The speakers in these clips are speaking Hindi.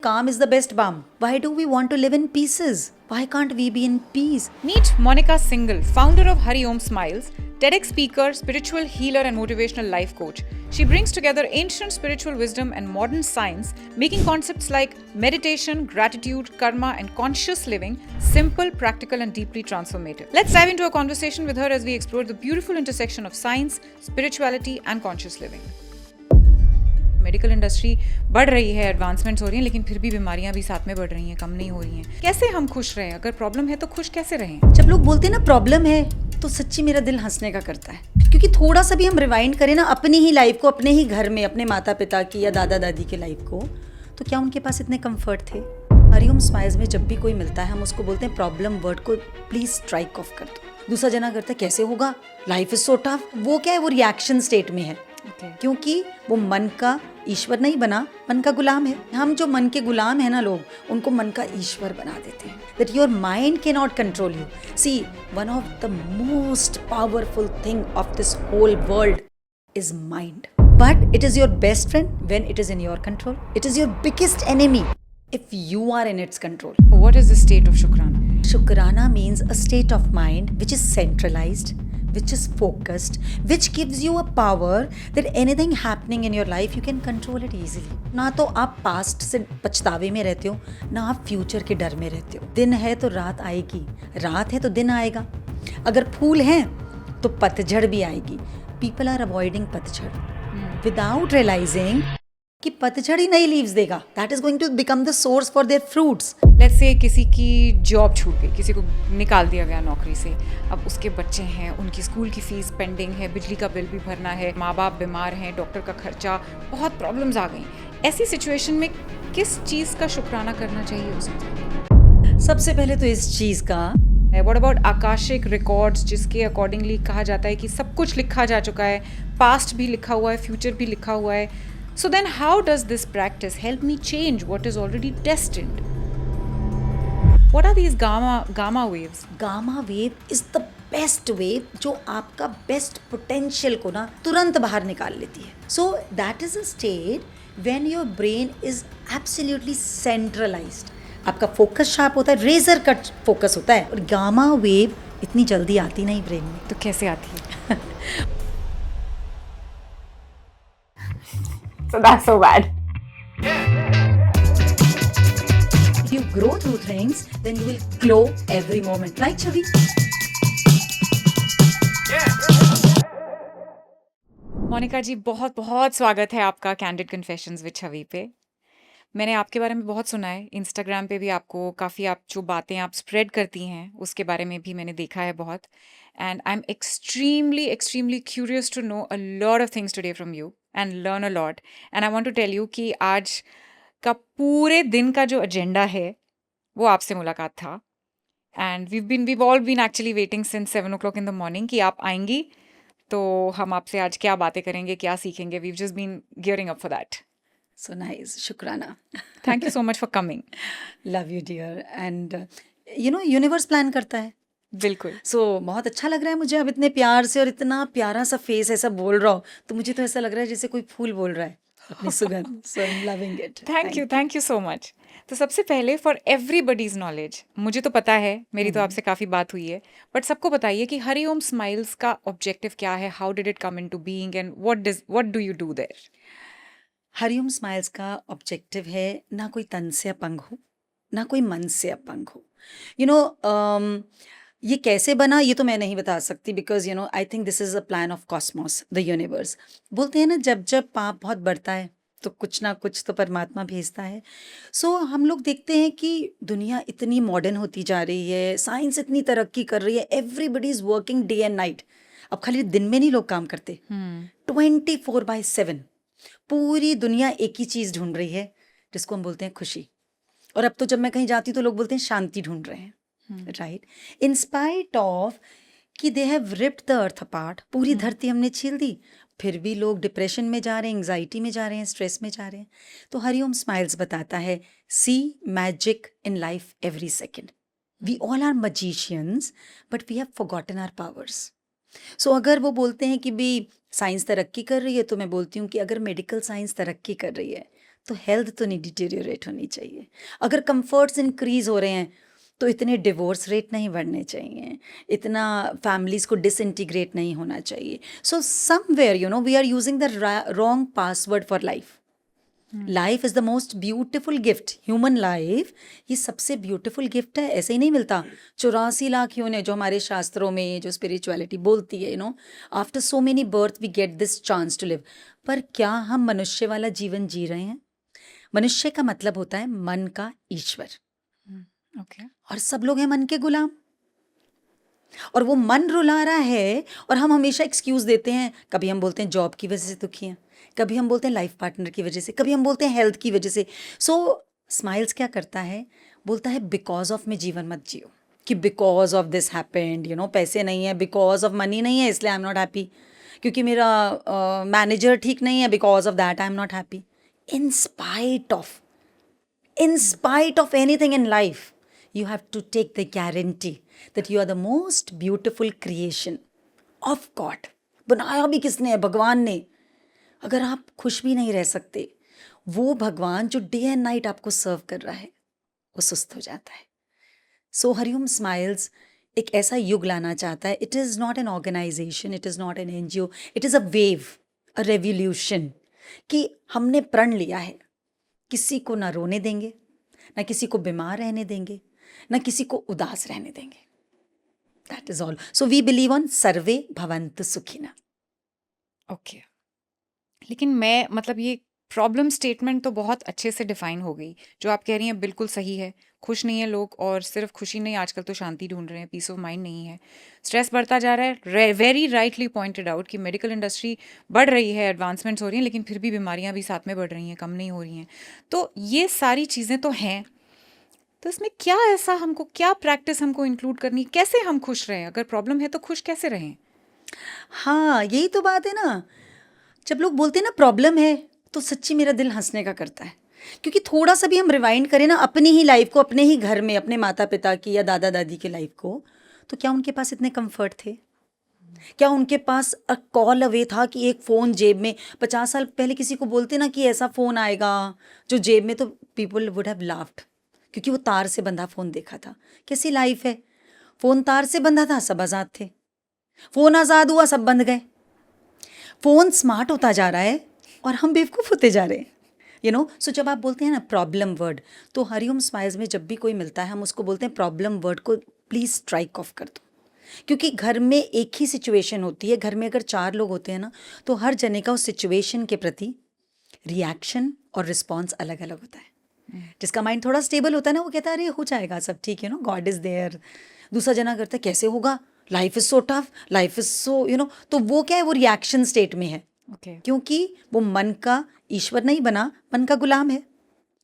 Calm is the best balm. Why do we want to live in pieces? Why can't we be in peace? Meet Monica Singhal, founder of Hari Om Smiles, TEDx speaker, spiritual healer, and motivational life coach. She brings together ancient spiritual wisdom and modern science, making concepts like meditation, gratitude, karma, and conscious living simple, practical, and deeply transformative. Let's dive into a conversation with her as we explore the beautiful intersection of science, spirituality, and conscious living. Medical industry बढ़ रही है, एडवांसमेंट्स हो रही हैं, लेकिन फिर भी बीमारियां भी साथ में बढ़ रही हैं, कम नहीं हो रही हैं. कैसे हम खुश रहें? अगर प्रॉब्लम है तो खुश कैसे रहें? जब लोग बोलते हैं ना प्रॉब्लम है तो सच्ची मेरा दिल हंसने का करता है, क्योंकि थोड़ा सा भी हम रिवाइंड करें ना अपनी ही लाइफ को, अपने ही घर में अपने माता पिता की या दादा दादी की लाइफ को, तो क्या उनके पास इतने कंफर्ट थे? हरि ओम स्माइल्स में जब भी कोई मिलता है हम उसको बोलते हैं प्रॉब्लम वर्ड को प्लीज स्ट्राइक ऑफ कर दो. दूसरा जना करता है कैसे होगा, लाइफ इज सो टफ. वो क्या है, वो रिएक्शन स्टेट में है. क्योंकि वो मन का ईश्वर नहीं बना, मन का गुलाम है. हम जो मन के गुलाम है ना लोग, उनको मन का ईश्वर बना देते हैं. That your mind cannot control you. See, one of the most powerful thing of this whole world is mind. But it is your best friend when it is in your control. It is your biggest enemy if you are in its control. What is the state of Shukrana? Shukrana means a state of mind which is centralized, which is focused, which gives you a power that anything happening in your life you can control it easily. ना तो आप पास्ट से पछतावे में रहते हो, ना आप फ्यूचर के डर में रहते हो. दिन है तो रात आएगी, रात है तो दिन आएगा. अगर फूल हैं तो पतझड़ भी आएगी. People are avoiding पतझड़ without realizing कि पतझड़ ही नई लीव्स देगा. That is going to become the source for their fruits. Let's say किसी की जॉब छूट गई, किसी को निकाल दिया गया नौकरी से, अब उसके बच्चे हैं, उनकी स्कूल की फीस पेंडिंग है, बिजली का बिल भी भरना है, माँ बाप बीमार हैं, डॉक्टर का खर्चा, बहुत प्रॉब्लम्स आ गई. ऐसी सिचुएशन में किस चीज़ का शुक्राना करना चाहिए उसे? सबसे पहले तो इस चीज़ का, व्हाट अबाउट आकाशिक रिकॉर्ड्स, जिसके अकॉर्डिंगली कहा जाता है कि सब कुछ लिखा जा चुका है, पास्ट भी लिखा हुआ है, फ्यूचर भी लिखा हुआ है. So then how does this practice help me change what is already destined? What are these gamma waves? Gamma wave is the best wave जो आपका बेस्ट पोटेंशियल को ना तुरंत बाहर निकाल लेती है. सो that is a state when your brain is absolutely centralised. आपका फोकस शार्प होता है, रेजर कट फोकस होता है. और गामा वेव इतनी जल्दी आती नहीं ब्रेन में. तो कैसे आती है? So that's so bad. If you grow through things, then you will glow every moment. Like Chavi. Monika जी, बहुत बहुत स्वागत है आपका कैंडिड कन्फेशंस विद छवि पे. मैंने आपके बारे में बहुत सुना है, इंस्टाग्राम पे भी आपको काफ़ी, आप जो बातें आप स्प्रेड करती हैं उसके बारे में भी मैंने देखा है बहुत. And I am extremely curious to know a lot of things today from you and learn a lot. And I want to tell you कि आज का पूरे दिन का जो एजेंडा है वो आपसे मुलाकात था. And we've all been actually waiting since 7 o'clock in the morning कि आप आएंगी, तो हम आपसे आज क्या बातें करेंगे, क्या सीखेंगे. We've just been gearing up for that. So nice. Shukrana. Thank you so much for coming. Love you dear. And universe plan करता है. बिल्कुल. सो बहुत अच्छा लग रहा है मुझे अब इतने प्यार से, और इतना प्यारा सा फेस ऐसा बोल रहा हो, तो मुझे तो ऐसा लग रहा है जैसे कोई फूल बोल रहा है अपनी सुगंध. So I am loving it. Thank you so much. तो सबसे पहले, फॉर एवरीबडीज नॉलेज, मुझे तो पता है, मेरी तो आपसे काफ़ी बात हुई है, बट सबको बताइए कि हरि ओम स्माइल्स का ऑब्जेक्टिव क्या है, how did it come into being and what do you do there? Hari Om Smiles का ऑब्जेक्टिव है ना कोई तन से अपंग हो, ना कोई मन से अपंग हो. ये कैसे बना ये तो मैं नहीं बता सकती, because I think this is a plan of Cosmos, the universe. बोलते हैं ना, जब जब पाप बहुत बढ़ता है तो कुछ ना कुछ तो परमात्मा भेजता है. सो हम लोग देखते हैं कि दुनिया इतनी मॉडर्न होती जा रही है, साइंस इतनी तरक्की कर रही है, everybody is working day and night. अब खाली दिन में नहीं लोग काम करते, 24/7 पूरी दुनिया एक ही चीज़ ढूंढ रही है, जिसको हम बोलते हैं खुशी. और अब तो जब मैं कहीं जाती हूँ तो लोग बोलते हैं शांति ढूंढ रहे हैं. राइट. इन स्पाइट ऑफ कि they have ripped the earth apart, पूरी धरती हमने छील दी, फिर भी लोग डिप्रेशन में जा रहे हैं, एंग्जाइटी में जा रहे हैं, स्ट्रेस में जा रहे हैं. तो हरि ओम स्माइल्स बताता है, see magic in life every second. We all are magicians but we have forgotten our powers. So अगर वो बोलते हैं कि भी साइंस तरक्की कर रही है, तो मैं बोलती हूँ कि अगर मेडिकल साइंस तरक्की कर रही है तो हेल्थ तो नहीं डिटेरियोरेट होनी चाहिए। अगर कंफर्ट्स इंक्रीज हो रहे हैं तो इतने डिवोर्स रेट नहीं बढ़ने चाहिए, इतना फैमिलीज को डिसइंटीग्रेट नहीं होना चाहिए। So somewhere we are using the wrong password for life. Life is the most beautiful gift, human life ये सबसे ब्यूटिफुल गिफ्ट है, ऐसे ही नहीं मिलता। 84 लाख यूं जो हमारे शास्त्रों में जो स्पिरिचुअलिटी बोलती है after so many birth we get this chance to live. पर क्या हम मनुष्य वाला जीवन जी रहे हैं? मनुष्य का मतलब होता है मन का ईश्वर, ओके। और सब लोग हैं मन के गुलाम। और वो मन रुला रहा है और हम हमेशा एक्सक्यूज़ देते हैं। कभी हम बोलते हैं जॉब की वजह से दुखी हैं, कभी हम बोलते हैं लाइफ पार्टनर की वजह से, कभी हम बोलते हैं हेल्थ की वजह से। सो स्माइल्स क्या करता है, बोलता है बिकॉज ऑफ में जीवन मत जियो, कि बिकॉज ऑफ दिस हैपेंड पैसे नहीं है, बिकॉज ऑफ मनी नहीं है इसलिए आई एम नॉट हैप्पी, क्योंकि मेरा मैनेजर ठीक नहीं है, because of that I am not happy. In spite of anything in life, you have to take the guarantee that you are the most beautiful creation of God. बनाया भी किसने है? भगवान ने। अगर आप खुश भी नहीं रह सकते, वो भगवान जो डे एंड नाइट आपको सर्व कर रहा है वो सुस्त हो जाता है। सो हरिओम स्माइल्स एक ऐसा युग लाना चाहता है। It is not an organisation, it is not an NGO, it is a wave, a revolution, कि हमने प्रण लिया है किसी को ना रोने देंगे, ना किसी को बीमार रहने देंगे, ना किसी को उदास रहने देंगे। That is all. So we believe on सर्वे भवन्तु सुखिनः। ओके। लेकिन मैं मतलब ये प्रॉब्लम स्टेटमेंट तो बहुत अच्छे से डिफाइन हो गई। जो आप कह रही हैं बिल्कुल सही है। खुश नहीं है लोग, और सिर्फ खुशी नहीं, आजकल तो शांति ढूंढ रहे हैं, पीस ऑफ माइंड नहीं है, स्ट्रेस बढ़ता जा रहा है। वेरी राइटली पॉइंटेड आउट कि मेडिकल इंडस्ट्री बढ़ रही है, एडवांसमेंट्स हो रही हैं, लेकिन फिर भी बीमारियां भी साथ में बढ़ रही हैं, कम नहीं हो रही हैं। तो ये सारी चीज़ें तो हैं, तो इसमें क्या ऐसा हमको, क्या प्रैक्टिस हमको इंक्लूड करनी, कैसे हम खुश रहें? अगर प्रॉब्लम है तो खुश कैसे रहें? हाँ, यही तो बात है ना। जब लोग बोलते हैं ना प्रॉब्लम है, तो सच्ची मेरा दिल हंसने का करता है, क्योंकि थोड़ा सा भी हम रिवाइंड करें ना अपनी ही लाइफ को, अपने ही घर में, अपने माता पिता की या दादा दादी की लाइफ को, तो क्या उनके पास इतने कंफर्ट थे? क्या उनके पास अ कॉल अवे था कि एक फ़ोन जेब में? 50 साल पहले किसी को बोलते ना कि ऐसा फ़ोन आएगा जो जेब में, तो पीपल वुड हैव लाफ्ड, क्योंकि वो तार से बंधा फ़ोन देखा था। कैसी लाइफ है? फ़ोन तार से बंधा था, सब आज़ाद थे। फ़ोन आज़ाद हुआ, सब बंध गए। फ़ोन स्मार्ट होता जा रहा है और हम बेवकूफ़ होते जा रहे हैं। सो जब आप बोलते हैं ना प्रॉब्लम वर्ड, तो हरिओम स्माइल्स में जब भी कोई मिलता है हम उसको बोलते हैं प्रॉब्लम वर्ड को प्लीज़ स्ट्राइक ऑफ कर दो। क्योंकि घर में एक ही सिचुएशन होती है, घर में अगर 4 लोग होते हैं ना, तो हर जने का उस सिचुएशन के प्रति रिएक्शन और रिस्पॉन्स अलग अलग होता है। जिसका माइंड थोड़ा स्टेबल होता है ना, वो कहता है अरे हो जाएगा सब ठीक, गॉड इज़ देयर। दूसरा जना करता है कैसे होगा, life is so tough, life is so तो वो क्या है, वो रिएक्शन स्टेट में है, ओके। क्योंकि वो मन का ईश्वर नहीं बना, मन का गुलाम है।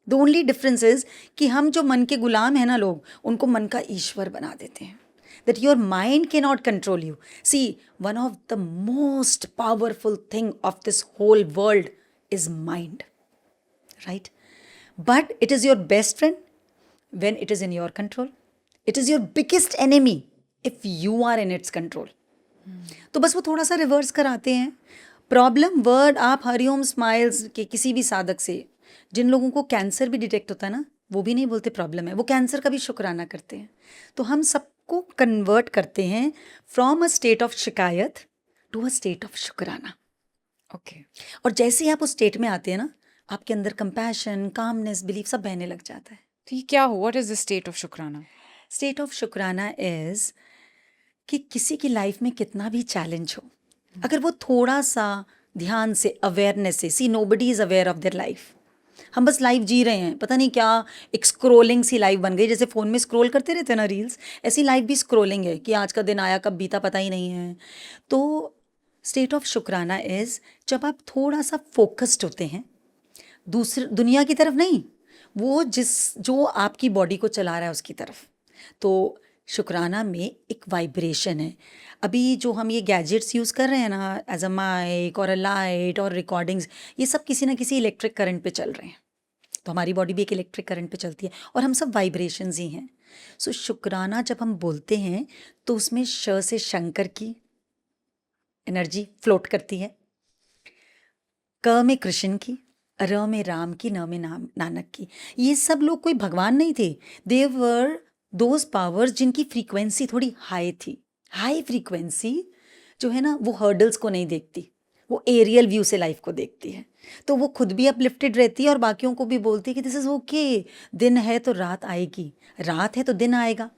द ओनली डिफरेंस इज कि हम जो मन के गुलाम हैं ना लोग, उनको मन का ईश्वर बना देते हैं, that your mind cannot control you. See, one of the most powerful thing of this whole world is mind, right? But it is your best friend when it is in your control. It is your biggest enemy if you are in its control. तो बस वो थोड़ा सा रिवर्स कराते हैं। प्रॉब्लम वर्ड आप हरिओम स्माइल्स के किसी भी साधक से, जिन लोगों को कैंसर भी डिटेक्ट होता है ना, वो भी नहीं बोलते प्रॉब्लम है, वो कैंसर का भी शुक्राना करते हैं। तो हम सबको कन्वर्ट करते हैं फ्रॉम अ स्टेट ऑफ शिकायत टू अ स्टेट ऑफ शुक्राना। ओके। और जैसे ही आप उस स्टेट में आते हैं ना, आपके अंदर कंपैशन, कामनेस, बिलीफ सब बहने लग जाता है। तो ये क्या हो, what is the state of शुक्राना? स्टेट ऑफ शुक्राना इज कि किसी की लाइफ में कितना भी चैलेंज हो, अगर वो थोड़ा सा ध्यान से, अवेयरनेस से, see nobody is aware of their life. हम बस लाइफ जी रहे हैं, पता नहीं क्या एक स्क्रोलिंग सी लाइफ बन गई, जैसे फ़ोन में स्क्रोल करते रहते हैं ना रील्स, ऐसी लाइफ भी स्क्रोलिंग है कि आज का दिन आया कब बीता पता ही नहीं है। तो स्टेट ऑफ शुक्राना इज़ जब आप थोड़ा सा फोकस्ड होते हैं दूसरी दुनिया की तरफ नहीं, वो जो आपकी बॉडी को चला रहा है उसकी तरफ। तो शुक्राना में एक वाइब्रेशन है। अभी जो हम ये गैजेट्स यूज़ कर रहे हैं ना, एज अ माइक और अ लाइट और रिकॉर्डिंग्स, ये सब किसी ना किसी इलेक्ट्रिक करंट पे चल रहे हैं। तो हमारी बॉडी भी एक इलेक्ट्रिक करंट पे चलती है और हम सब वाइब्रेशंस ही हैं। सो शुक्राना जब हम बोलते हैं तो उसमें श से शंकर की एनर्जी फ्लोट करती है, क में कृष्ण की, र में राम की, न में नानक की। ये सब लोग कोई भगवान नहीं थे। दे वर दोज पावर्स जिनकी फ्रीक्वेंसी थोड़ी हाई थी। हाई फ्रीक्वेंसी जो है ना, वो हर्डल्स को नहीं देखती, वो एरियल व्यू से लाइफ को देखती है। तो वो खुद भी अपलिफ्टेड रहती है और बाकियों को भी बोलती है कि दिस इज़ ओके, दिन है तो रात आएगी, रात है तो दिन आएगा,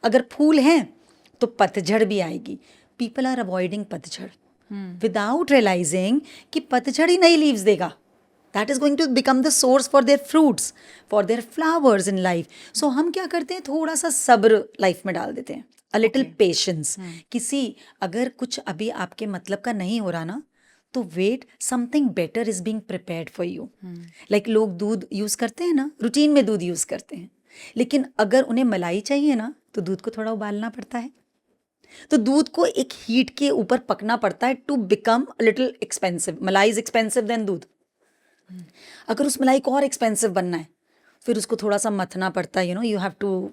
अगर फूल हैं तो पतझड़ भी आएगी। पीपल आर अवॉइडिंग पतझड़ विदाउट रियलाइजिंग कि पतझड़ ही नई लीव्स देगा। That is going to become the source for their fruits, for their flowers in life. So हम क्या करते हैं, थोड़ा सा सब्र लाइफ में डाल देते हैं, अ लिटिल ओके। पेशेंस। किसी अगर कुछ अभी आपके मतलब का नहीं हो रहा ना, तो wait, something better is being prepared for you. Like लोग दूध यूज़ करते हैं ना, रूटीन में दूध यूज़ करते हैं, लेकिन अगर उन्हें मलाई चाहिए ना, तो दूध को थोड़ा उबालना पड़ता है। तो दूध को एक हीट के ऊपर पकना पड़ता है टू बिकम लिटिल एक्सपेंसिव। मलाई इज एक्सपेंसिव देन दूध। अगर उस मलाई को और एक्सपेंसिव बनना है, फिर उसको थोड़ा सा मथना पड़ता है, you have to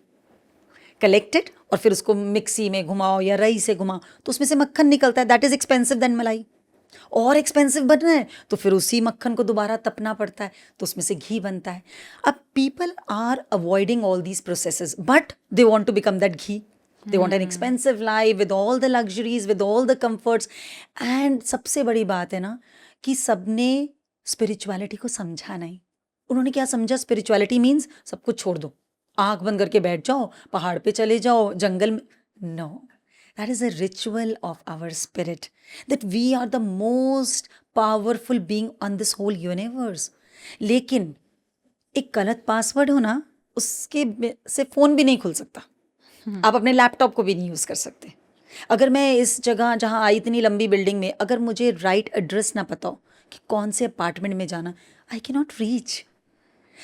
collect it, और फिर उसको मिक्सी में घुमाओ या रई से घुमाओ तो उसमें से मक्खन निकलता है। दैट इज एक्सपेंसिव देन मलाई। और एक्सपेंसिव बनना है तो फिर उसी मक्खन को दोबारा तपना पड़ता है, तो उसमें से घी बनता है। अब people are avoiding all these processes, but they want to become that ghee. They want an expensive life with all the luxuries, with all the comforts. And सबसे बड़ी बात है ना कि सबने स्पिरिचुअलिटी को समझा नहीं। उन्होंने क्या समझा, स्पिरिचुअलिटी मीन्स सब कुछ छोड़ दो, आंख बंद करके बैठ जाओ, पहाड़ पे चले जाओ, जंगल में। No, that is a ritual of our spirit, that we are the most powerful being on this whole universe. लेकिन एक गलत पासवर्ड हो ना, से फ़ोन भी नहीं खुल सकता, आप अपने लैपटॉप को भी नहीं यूज़ कर सकते। अगर मैं इस जगह जहाँ आई, इतनी लंबी बिल्डिंग में, अगर मुझे राइट एड्रेस ना पता हो कि कौन से अपार्टमेंट में जाना, I can not reach.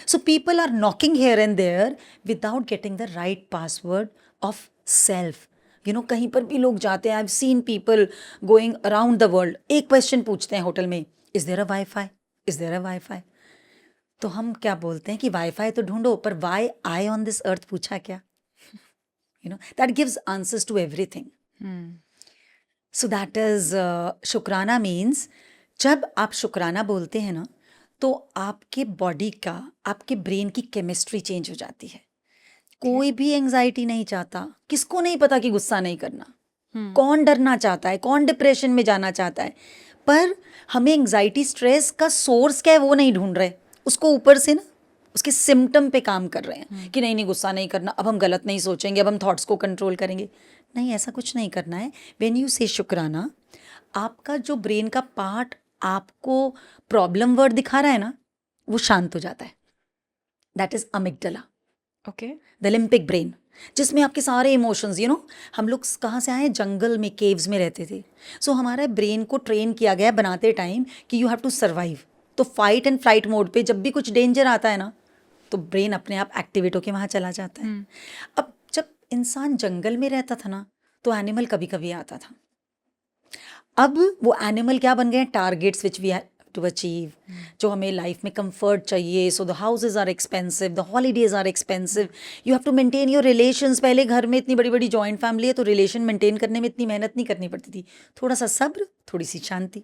So people are knocking here and there without getting the right password of self. कहीं पर भी लोग जाते हैं, I've seen people going around the world, एक क्वेश्चन पूछते हैं होटल में, is there a wifi, is there a wifi. तो हम क्या बोलते हैं कि वाईफाई तो ढूंढो, पर why I on this earth पूछा क्या? That gives answers to everything. So that is शुक्राना मीन्स, जब आप शुक्राना बोलते हैं ना, तो आपके बॉडी का, आपके ब्रेन की केमिस्ट्री चेंज हो जाती है। कोई भी एंजाइटी नहीं चाहता, किसको नहीं पता कि गुस्सा नहीं करना, कौन डरना चाहता है, कौन डिप्रेशन में जाना चाहता है, पर हमें एंजाइटी स्ट्रेस का सोर्स क्या है वो नहीं ढूंढ रहे, उसको ऊपर से ना उसके सिम्टम पे काम कर रहे हैं कि नहीं गुस्सा नहीं करना, अब हम गलत नहीं सोचेंगे, अब हम थॉट्स को कंट्रोल करेंगे। नहीं, ऐसा कुछ नहीं करना है। व्हेन यू से शुक्राना, आपका जो ब्रेन का पार्ट आपको प्रॉब्लम वर्ड दिखा रहा है ना, वो शांत हो जाता है। That is amygdala, okay. The limbic brain, जिसमें आपके सारे इमोशंस, हम लोग कहाँ से आए, जंगल में, केव्स में रहते थे। सो हमारे ब्रेन को ट्रेन किया गया बनाते टाइम कि यू हैव टू सर्वाइव। तो फाइट एंड फ्लाइट मोड पे जब भी कुछ डेंजर आता है ना, तो ब्रेन अपने आप एक्टिवेट होके वहाँ चला जाता है। अब जब इंसान जंगल में रहता था ना, तो एनिमल कभी कभी आता था। अब वो एनिमल क्या बन गए, targets which we have to achieve, जो हमें लाइफ में कंफर्ट चाहिए। So the houses are expensive, the holidays are expensive, you have to maintain your relations. पहले घर में इतनी बड़ी बड़ी जॉइंट फैमिली है, तो रिलेशन मेंटेन करने में इतनी मेहनत नहीं करनी पड़ती थी, थोड़ा सा सब्र, थोड़ी सी शांति।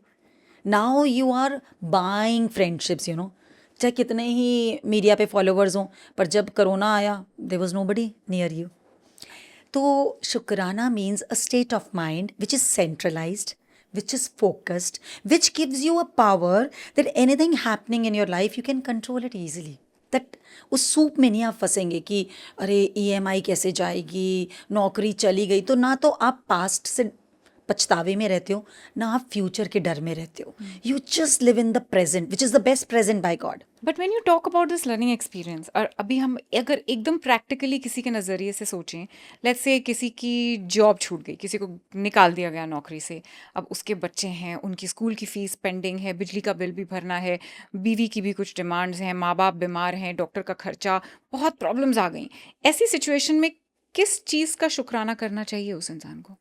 Now you are buying friendships, चाहे कितने ही मीडिया पे फॉलोवर्स हों, पर जब कोरोना आया, there was nobody near you. तो शुक्राना means a state of mind which is centralised, which is focused, which gives you a power that anything happening in your life you can control it easily. that उस सूप में नहीं आप फंसेंगे कि अरे EMI कैसे जाएगी, नौकरी चली गई। तो ना तो आप पास्ट से पछतावे में रहते हो, ना आप फ्यूचर के डर में रहते हो। You just live in the present, which is the best present by God. But when you talk about this learning experience, और अभी हम अगर एकदम प्रैक्टिकली किसी के नज़रिए से सोचें, लेट्स से किसी की जॉब छूट गई, किसी को निकाल दिया गया नौकरी से, अब उसके बच्चे हैं, उनकी स्कूल की फ़ीस पेंडिंग है, बिजली का बिल भी भरना है, बीवी की भी कुछ डिमांड्स हैं, माँ बाप बीमार हैं, डॉक्टर का खर्चा, बहुत प्रॉब्लम्स आ गई। ऐसी सिचुएशन में किस चीज़ का शुक्राना करना चाहिए उस इंसान को?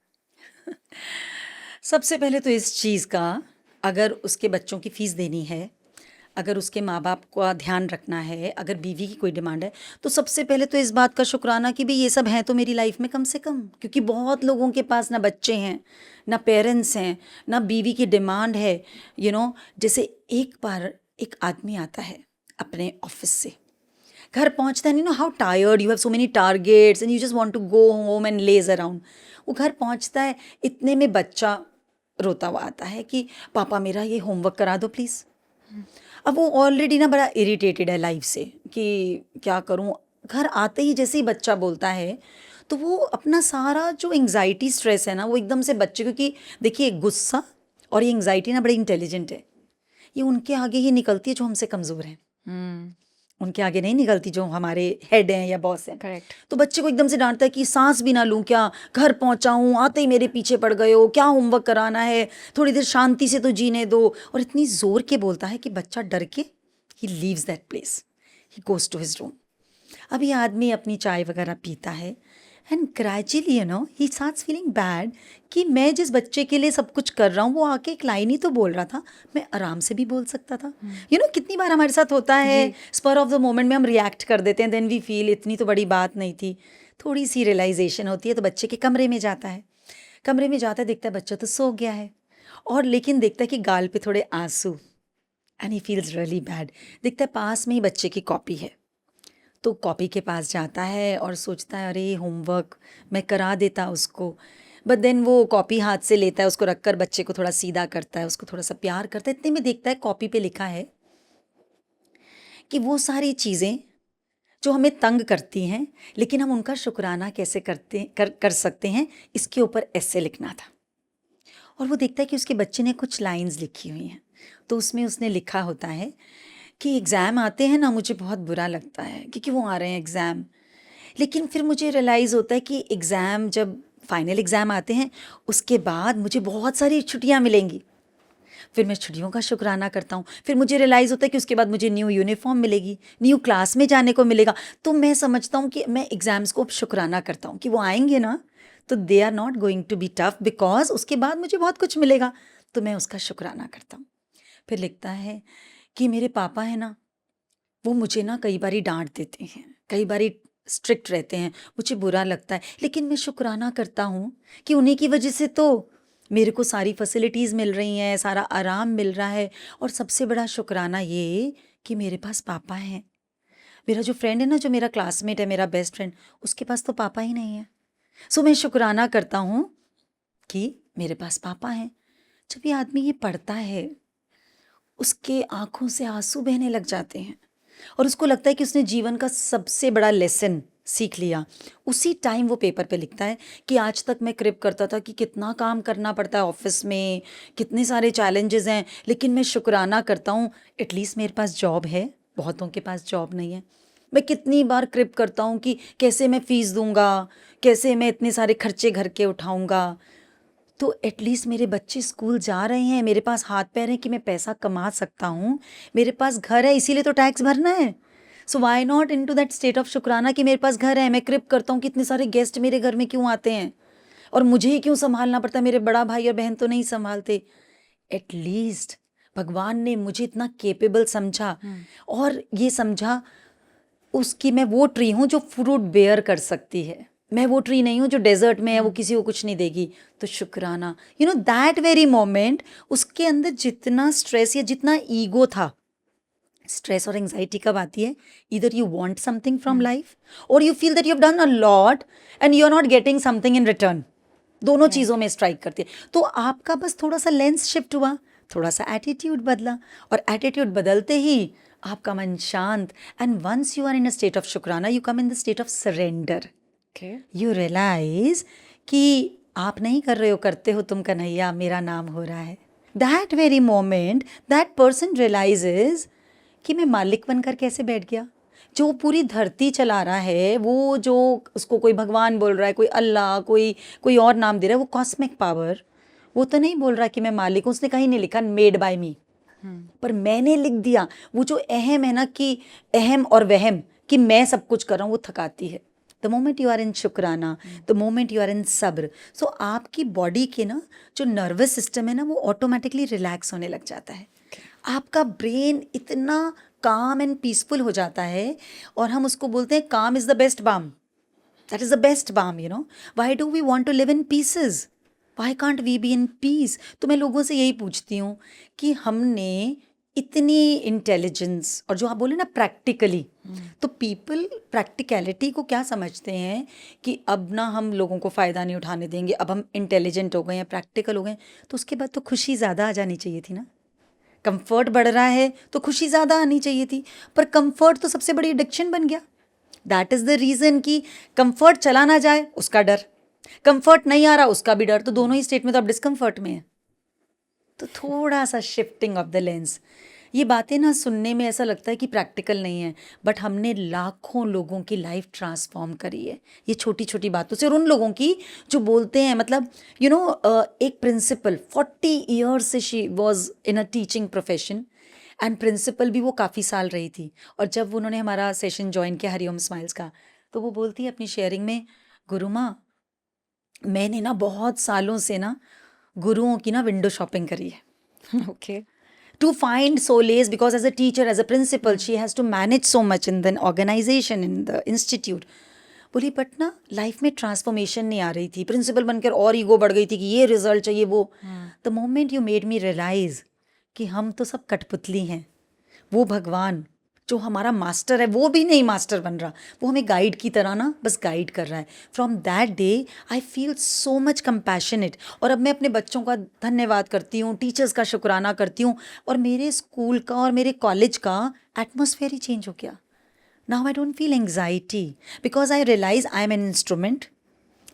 सबसे पहले तो इस चीज़ का, अगर उसके बच्चों की फ़ीस देनी है, अगर उसके माँ बाप का ध्यान रखना है, अगर बीवी की कोई डिमांड है, तो सबसे पहले तो इस बात का शुक्राना कि भाई ये सब हैं तो मेरी लाइफ में कम से कम। क्योंकि बहुत लोगों के पास ना बच्चे हैं, ना पेरेंट्स हैं, ना बीवी की डिमांड है। जैसे एक बार एक आदमी आता है अपने ऑफिस से, घर पहुंचता है, you know how tired you have, so many targets and you just want to go home and laze around. वो घर पहुंचता है, इतने में बच्चा रोता हुआ आता है कि पापा मेरा ये होमवर्क करा दो प्लीज़। अब वो ऑलरेडी ना बड़ा इरिटेटेड है लाइफ से कि क्या करूं। घर आते ही जैसे ही बच्चा बोलता है तो वो अपना सारा जो एंग्जाइटी स्ट्रेस है ना वो एकदम से बच्चे, क्योंकि देखिए गुस्सा और ये एंग्जाइटी ना बड़ी इंटेलिजेंट है, ये उनके आगे ही निकलती है जो हमसे कमज़ोर हैं, उनके आगे नहीं निकलती जो हमारे हेड हैं या बॉस हैं। करेक्ट। तो बच्चे को एकदम से डांटता है कि सांस भी ना लूं क्या, घर पहुंचा हूं आते ही मेरे पीछे पड़ गए हो, क्या होमवर्क कराना है, थोड़ी देर शांति से तो जीने दो। और इतनी जोर के बोलता है कि बच्चा डर के he leaves that place, he goes to his room. अब ये आदमी अपनी चाय वगैरह पीता है and gradually he starts feeling bad कि मैं जिस बच्चे के लिए सब कुछ कर रहा हूँ वो आके एक लाइन ही तो बोल रहा था, मैं आराम से भी बोल सकता था। कितनी बार हमारे साथ होता है, स्पर ऑफ द मोमेंट में हम रिएक्ट कर देते हैं, देन वी फील इतनी तो बड़ी बात नहीं थी। थोड़ी सी रियलाइजेशन होती है तो बच्चे के कमरे में जाता है, कमरे में जाता है, देखता है बच्चा तो सो गया है, और लेकिन देखता है कि गाल पे थोड़े आंसू, and he feels really bad. देखता है पास में ही बच्चे की कॉपी है, तो कॉपी के पास जाता है और सोचता है अरे होमवर्क मैं करा देता उसको, बट देन वो कॉपी हाथ से लेता है, उसको रखकर बच्चे को थोड़ा सीधा करता है, उसको थोड़ा सा प्यार करता है। इतने में देखता है कॉपी पे लिखा है कि वो सारी चीज़ें जो हमें तंग करती हैं लेकिन हम उनका शुक्राना कैसे कर सकते हैं, इसके ऊपर ऐसे लिखना था। और वो देखता है कि उसके बच्चे ने कुछ लाइंस लिखी हुई हैं, तो उसमें उसने लिखा होता है कि एग्ज़ाम आते हैं ना मुझे बहुत बुरा लगता है क्योंकि वो आ रहे हैं एग्ज़ाम, लेकिन फिर मुझे रियलाइज़ होता है कि एग्ज़ाम जब फाइनल एग्ज़ाम आते हैं उसके बाद मुझे बहुत सारी छुट्टियां मिलेंगी, फिर मैं छुट्टियों का शुक्राना करता हूँ। फिर मुझे रियलाइज़ होता है कि उसके बाद मुझे न्यू यूनिफॉर्म मिलेगी, न्यू क्लास में जाने को मिलेगा, तो मैं समझता हूँ कि मैं एग्ज़ाम्स को अब शुक्राना करता हूँ कि वो आएंगे ना तो they are not going to be tough because उसके बाद मुझे बहुत कुछ मिलेगा, तो मैं उसका शुक्राना करता हूँ। फिर लिखता है कि मेरे पापा है ना वो मुझे ना कई बारी डांट देते हैं, कई बारी स्ट्रिक्ट रहते हैं, मुझे बुरा लगता है, लेकिन मैं शुक्राना करता हूँ कि उन्हीं की वजह से तो मेरे को सारी फैसिलिटीज़ मिल रही हैं, सारा आराम मिल रहा है। और सबसे बड़ा शुक्राना ये कि मेरे पास पापा हैं। मेरा जो फ्रेंड है ना, जो मेरा क्लासमेट है, मेरा बेस्ट फ्रेंड, उसके पास तो पापा ही नहीं है। सो मैं शुक्राना करता हूँ कि मेरे पास पापा हैं। जब ये आदमी ये पढ़ता है उसके आंखों से आंसू बहने लग जाते हैं और उसको लगता है कि उसने जीवन का सबसे बड़ा लेसन सीख लिया। उसी टाइम वो पेपर पे लिखता है कि आज तक मैं क्रिप करता था कि कितना काम करना पड़ता है ऑफिस में, कितने सारे चैलेंजेस हैं, लेकिन मैं शुक्राना करता हूँ एटलीस्ट मेरे पास जॉब है, बहुतों के पास जॉब नहीं है। मैं कितनी बार क्रिप करता हूँ कि कैसे मैं फ़ीस दूंगा, कैसे मैं इतने सारे खर्चे घर के उठाऊंगा, तो एटलीस्ट मेरे बच्चे स्कूल जा रहे हैं, मेरे पास हाथ पैर है कि मैं पैसा कमा सकता हूँ, मेरे पास घर है इसीलिए तो टैक्स भरना है। So why not into that state of शुक्राना कि मेरे पास घर है। मैं क्रिप करता हूँ कि इतने सारे गेस्ट मेरे घर में क्यों आते हैं और मुझे ही क्यों संभालना पड़ता है, मेरे बड़ा भाई और बहन तो नहीं संभालते। एटलीस्ट भगवान ने मुझे इतना केपेबल समझा और ये समझा उसकी मैं वो ट्री हूँ जो फ्रूट बेयर कर सकती है, मैं वो ट्री नहीं हूँ जो डेजर्ट में है, वो किसी को कुछ नहीं देगी। तो शुक्राना, दैट वेरी मोमेंट उसके अंदर जितना स्ट्रेस या जितना ईगो था, स्ट्रेस और एंजाइटी कब आती है, इधर you want something from life और you feel that you have done a lot and you are not getting something in return, दोनों चीज़ों में स्ट्राइक करती है। तो आपका बस थोड़ा सा लेंस शिफ्ट हुआ, थोड़ा सा एटीट्यूड बदला, और एटीट्यूड बदलते ही आपका मन शांत, and once you are in a state of शुक्राना you come in the state of surrender. You realise कि आप नहीं कर रहे हो, करते हो तुम कन्हैया, मेरा नाम हो रहा है। That very moment that person realises कि मैं मालिक बनकर कैसे बैठ गया। जो पूरी धरती चला रहा है, वो जो उसको कोई भगवान बोल रहा है, कोई अल्लाह, कोई और नाम दे रहा है, वो कॉस्मिक पावर, वो तो नहीं बोल रहा कि मैं मालिक हूँ। उसने कहीं नहीं लिखा मेड बाय मी, पर मैंने लिख दिया। वो जो अहम है ना, कि अहम और वहम कि मैं सब कुछ कर रहा हूँ, वो थकाती है। The moment you are in शुक्राना, the moment you are in सब्र, सो आपकी बॉडी के ना जो नर्वस सिस्टम है ना, वो ऑटोमेटिकली रिलैक्स होने लग जाता है। आपका ब्रेन इतना काम एंड पीसफुल हो जाता है, और हम उसको बोलते हैं काम is the best balm, that is the best balm. Why do we want to live in pieces, why can't we be in peace. तो मैं लोगों से यही पूछती हूँ कि हमने इतनी इंटेलिजेंस और जो आप बोले ना प्रैक्टिकली, तो पीपल प्रैक्टिकलिटी को क्या समझते हैं कि अब ना हम लोगों को फ़ायदा नहीं उठाने देंगे, अब हम इंटेलिजेंट हो गए हैं, प्रैक्टिकल हो गए हैं, तो उसके बाद तो खुशी ज़्यादा आ जानी चाहिए थी ना। कंफर्ट बढ़ रहा है तो खुशी ज़्यादा आनी चाहिए थी, पर कंफर्ट तो सबसे बड़ी एडिक्शन बन गया। दैट इज़ द रीज़न कि कंफर्ट चला ना जाए उसका डर, कंफर्ट नहीं आ रहा उसका भी डर, तो दोनों ही स्टेट में तो आप डिस्कम्फर्ट में हैं। तो थोड़ा सा शिफ्टिंग ऑफ द लेंस, ये बातें ना सुनने में ऐसा लगता है कि प्रैक्टिकल नहीं है, बट हमने लाखों लोगों की लाइफ ट्रांसफॉर्म करी है ये छोटी छोटी बातों से। और उन लोगों की जो बोलते हैं मतलब एक प्रिंसिपल 40 ईयर्स से she was in a teaching profession, and principal भी वो काफ़ी साल रही थी। और जब उन्होंने हमारा सेशन ज्वाइन किया हरिओम स्माइल्स का, तो वो बोलती है अपनी शेयरिंग में, गुरु माँ मैंने ना बहुत सालों से ना गुरुओं की ना विंडो शॉपिंग करी है okay. to find solace, because as a teacher, as a principal, she has to manage so much in the organization, in the institute. बोली बट ना लाइफ में ट्रांसफॉर्मेशन नहीं आ रही थी, प्रिंसिपल बनकर और ईगो बढ़ गई थी कि ये रिजल्ट चाहिए वो। The moment you made me realise कि हम तो सब कठपुतली हैं, वो भगवान जो हमारा मास्टर है वो भी नहीं मास्टर बन रहा, वो हमें गाइड की तरह ना बस गाइड कर रहा है। From that day I feel so much compassionate, और अब मैं अपने बच्चों का धन्यवाद करती हूँ, टीचर्स का शुक्राना करती हूँ, और मेरे स्कूल का और मेरे कॉलेज का एटमॉस्फेयर ही चेंज हो गया। Now I don't feel anxiety because I realise I am an instrument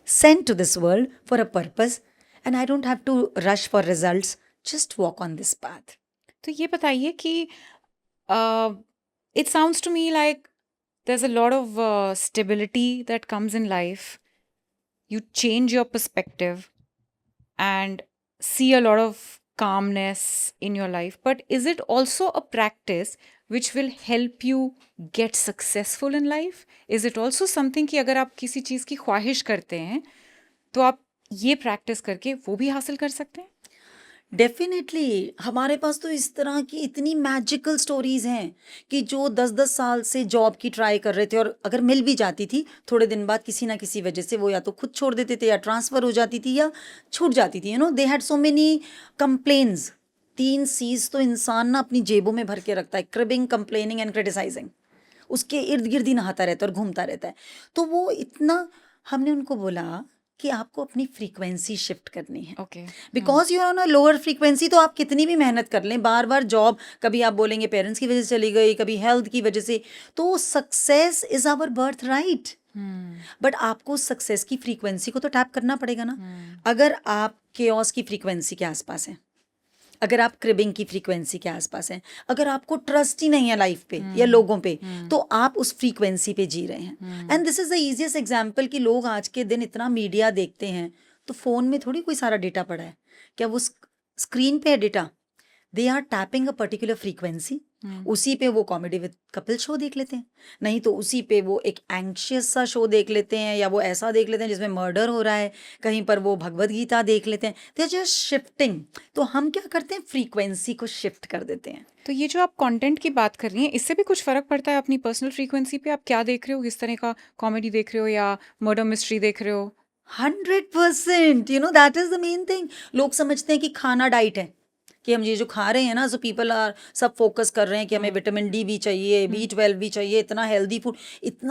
sent to this world for a purpose, and I don't have to rush for results. Just walk on this path. तो ये बताइए कि it sounds to me like there's a lot of stability that comes in life. You change your perspective and see a lot of calmness in your life. But is it also a practice which will help you get successful in life? Is it also something कि अगर आप किसी चीज़ की ख्वाहिश करते हैं तो आप ये प्रैक्टिस करके वो भी हासिल कर सकते हैं? डेफिनेटली हमारे पास तो इस तरह की इतनी मैजिकल स्टोरीज हैं कि जो 10-10 साल से जॉब की ट्राई कर रहे थे, और अगर मिल भी जाती थी थोड़े दिन बाद किसी ना किसी वजह से वो या तो खुद छोड़ देते थे, या ट्रांसफ़र हो जाती थी, या छूट जाती थी। They had so many complaints. 3 C's तो इंसान ना अपनी जेबों में भर के रखता है, क्रिबिंग, कंप्लेनिंग एंड क्रिटिसाइजिंग। उसके इर्द गिर्द ही नहाता रहता है और घूमता रहता है। तो वो इतना, हमने उनको बोला कि आपको अपनी फ्रीक्वेंसी शिफ्ट करनी है, okay. Because you are on a lower frequency. तो आप कितनी भी मेहनत कर लें, बार बार जॉब, कभी आप बोलेंगे पेरेंट्स की वजह से चली गई, कभी हेल्थ की वजह से, तो success is our birth right, but आपको सक्सेस की फ्रीक्वेंसी को तो टैप करना पड़ेगा ना। अगर आप केओस की फ्रीक्वेंसी के आसपास हैं, अगर आप क्रिबिंग की फ्रीक्वेंसी के आसपास हैं, अगर आपको ट्रस्ट ही नहीं है लाइफ पे या लोगों पे, तो आप उस फ्रीक्वेंसी पे जी रहे हैं। And this is the easiest example कि लोग आज के दिन इतना मीडिया देखते हैं, तो फोन में थोड़ी कोई सारा डेटा पड़ा है, क्या वो स्क्रीन पे है data? They are tapping a particular frequency, उसी पे वो कॉमेडी विद कपिल शो देख लेते हैं, नहीं तो उसी पे वो एक एंग्शियस सा शो देख लेते हैं, या वो ऐसा देख लेते हैं जिसमें मर्डर हो रहा है, कहीं पर वो भगवद गीता देख लेते हैं। They are just shifting. तो हम क्या करते हैं, फ्रीक्वेंसी को शिफ्ट कर देते हैं। तो ये जो आप कंटेंट की बात कर रही हैं, इससे भी कुछ फ़र्क पड़ता है अपनी पर्सनल फ्रीक्वेंसी पे? आप क्या देख रहे हो, किस तरह का कॉमेडी देख रहे हो या मर्डर मिस्ट्री देख रहे हो? 100%, that is the main thing. लोग समझते हैं कि खाना डाइट है, कि हम ये जो खा रहे हैं ना, सो पीपल आर सब फोकस कर रहे हैं कि हमें विटामिन डी भी चाहिए, B12 भी चाहिए, इतना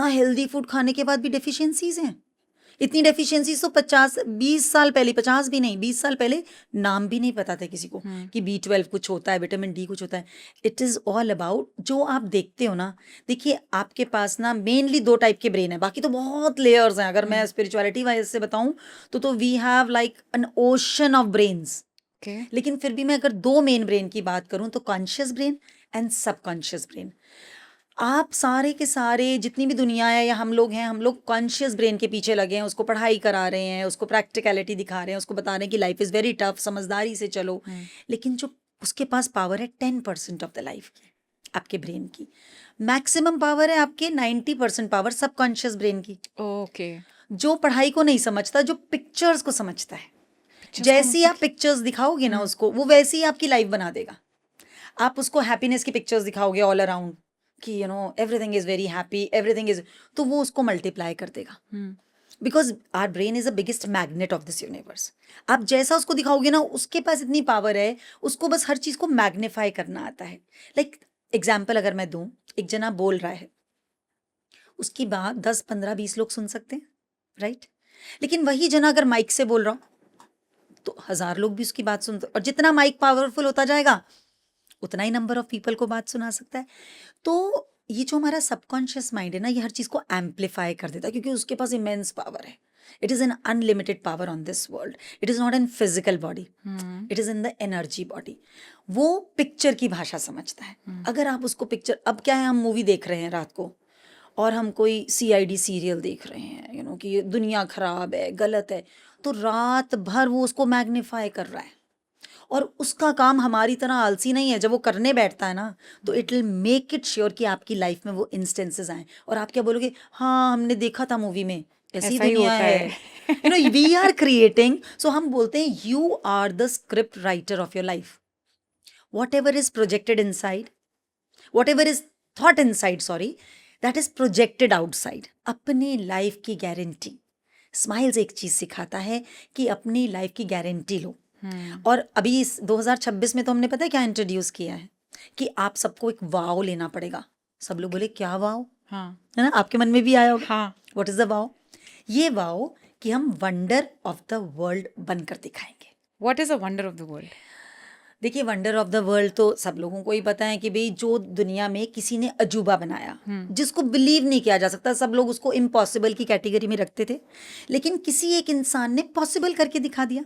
हेल्दी फूड खाने के बाद भी डेफिशिएंसीज हैं। इतनी डेफिशिएंसीज तो 20 साल पहले, 50 भी नहीं, 20 साल पहले नाम भी नहीं पता था किसी को कि B12 कुछ होता है, विटामिन डी कुछ होता है। इट इज़ ऑल अबाउट जो आप देखते हो ना। देखिए आपके पास ना मेनली 2 टाइप के ब्रेन है, बाकी तो बहुत लेयर्स हैं। अगर मैं स्पिरिचुअलिटी वाइज से बताऊं तो we have like an ocean of brains. Okay. लेकिन फिर भी मैं अगर 2 मेन ब्रेन की बात करूं तो conscious brain and subconscious brain. आप सारे के सारे जितनी भी दुनिया है या हम लोग हैं, हम लोग कॉन्शियस ब्रेन के पीछे लगे हैं, उसको पढ़ाई करा रहे हैं, उसको प्रैक्टिकलिटी दिखा रहे हैं, उसको बता रहे हैं कि लाइफ इज़ वेरी टफ, समझदारी से चलो। लेकिन जो उसके पास पावर है 10% ऑफ द लाइफ की, आपके ब्रेन की। मैक्सिमम पावर है आपके 90% पावर सबकॉन्शियस ब्रेन की, ओके। जो पढ़ाई को नहीं समझता, जो पिक्चर्स को समझता है। जैसी आप पिक्चर्स दिखाओगे ना उसको, वो वैसी ही आपकी लाइफ बना देगा। आप उसको हैप्पीनेस की पिक्चर्स दिखाओगे ऑल अराउंड कि everything is very happy, everything is, तो वो उसको मल्टीप्लाई कर देगा। Because our brain is the biggest magnet of this universe. आप जैसा उसको दिखाओगे ना, उसके पास इतनी पावर है, उसको बस हर चीज़ को मैग्नीफाई करना आता है. लाइक एग्जाम्पल अगर मैं दूं, एक जना बोल रहा है, उसकी बात 10 15 20 लोग सुन सकते हैं, राइट? लेकिन वही जना अगर माइक से बोल रहा हो तो 1000 लोग भी उसकी बात सुनते, और जितना माइक पावरफुल होता जाएगा उतना ही नंबर ऑफ पीपल को बात सुना सकता है. तो ये जो हमारा सबकॉन्शियस माइंड है ना, ये हर चीज़ को एम्पलीफाई कर देता है, क्योंकि उसके पास इमेंस पावर है. It is an unlimited power on this world. It is not in physical body, it is in the energy body. वो पिक्चर की भाषा समझता है. अगर आप उसको पिक्चर, अब क्या है, हम मूवी देख रहे हैं रात को और हम कोई CID सीरियल देख रहे हैं, कि ये दुनिया खराब है, गलत है, तो रात भर वो उसको मैग्नीफाई कर रहा है. और उसका काम हमारी तरह आलसी नहीं है. जब वो करने बैठता है ना, तो it will make it sure कि आपकी लाइफ में वो इंस्टेंसेस आए, और आप क्या बोलोगे, हाँ हमने देखा था मूवी में, ऐसी ऐसा ही दुनिया होता है. है. We are creating. सो हम बोलते हैं you are the script writer of your life. Whatever is projected inside, whatever is thought inside, sorry, that is projected outside. अपनी लाइफ की गारंटी. स्माइल्स एक चीज सिखाता है कि अपनी लाइफ की गारंटी लो. और अभी इस 2026 में तो हमने पता है क्या इंट्रोड्यूस किया है, कि आप सबको एक वाव लेना पड़ेगा. सब लोग बोले क्या वाव, हाँ है ना, आपके मन में भी आया होगा. हाँ. व्हाट इज द वाव? ये वाव कि हम वंडर ऑफ द वर्ल्ड बनकर दिखाएंगे. What is a wonder of the world? देखिए, वंडर ऑफ द वर्ल्ड तो सब लोगों को ही पता है कि भाई जो दुनिया में किसी ने अजूबा बनाया, जिसको बिलीव नहीं किया जा सकता, सब लोग उसको इम्पॉसिबल की कैटेगरी में रखते थे, लेकिन किसी एक इंसान ने पॉसिबल करके दिखा दिया,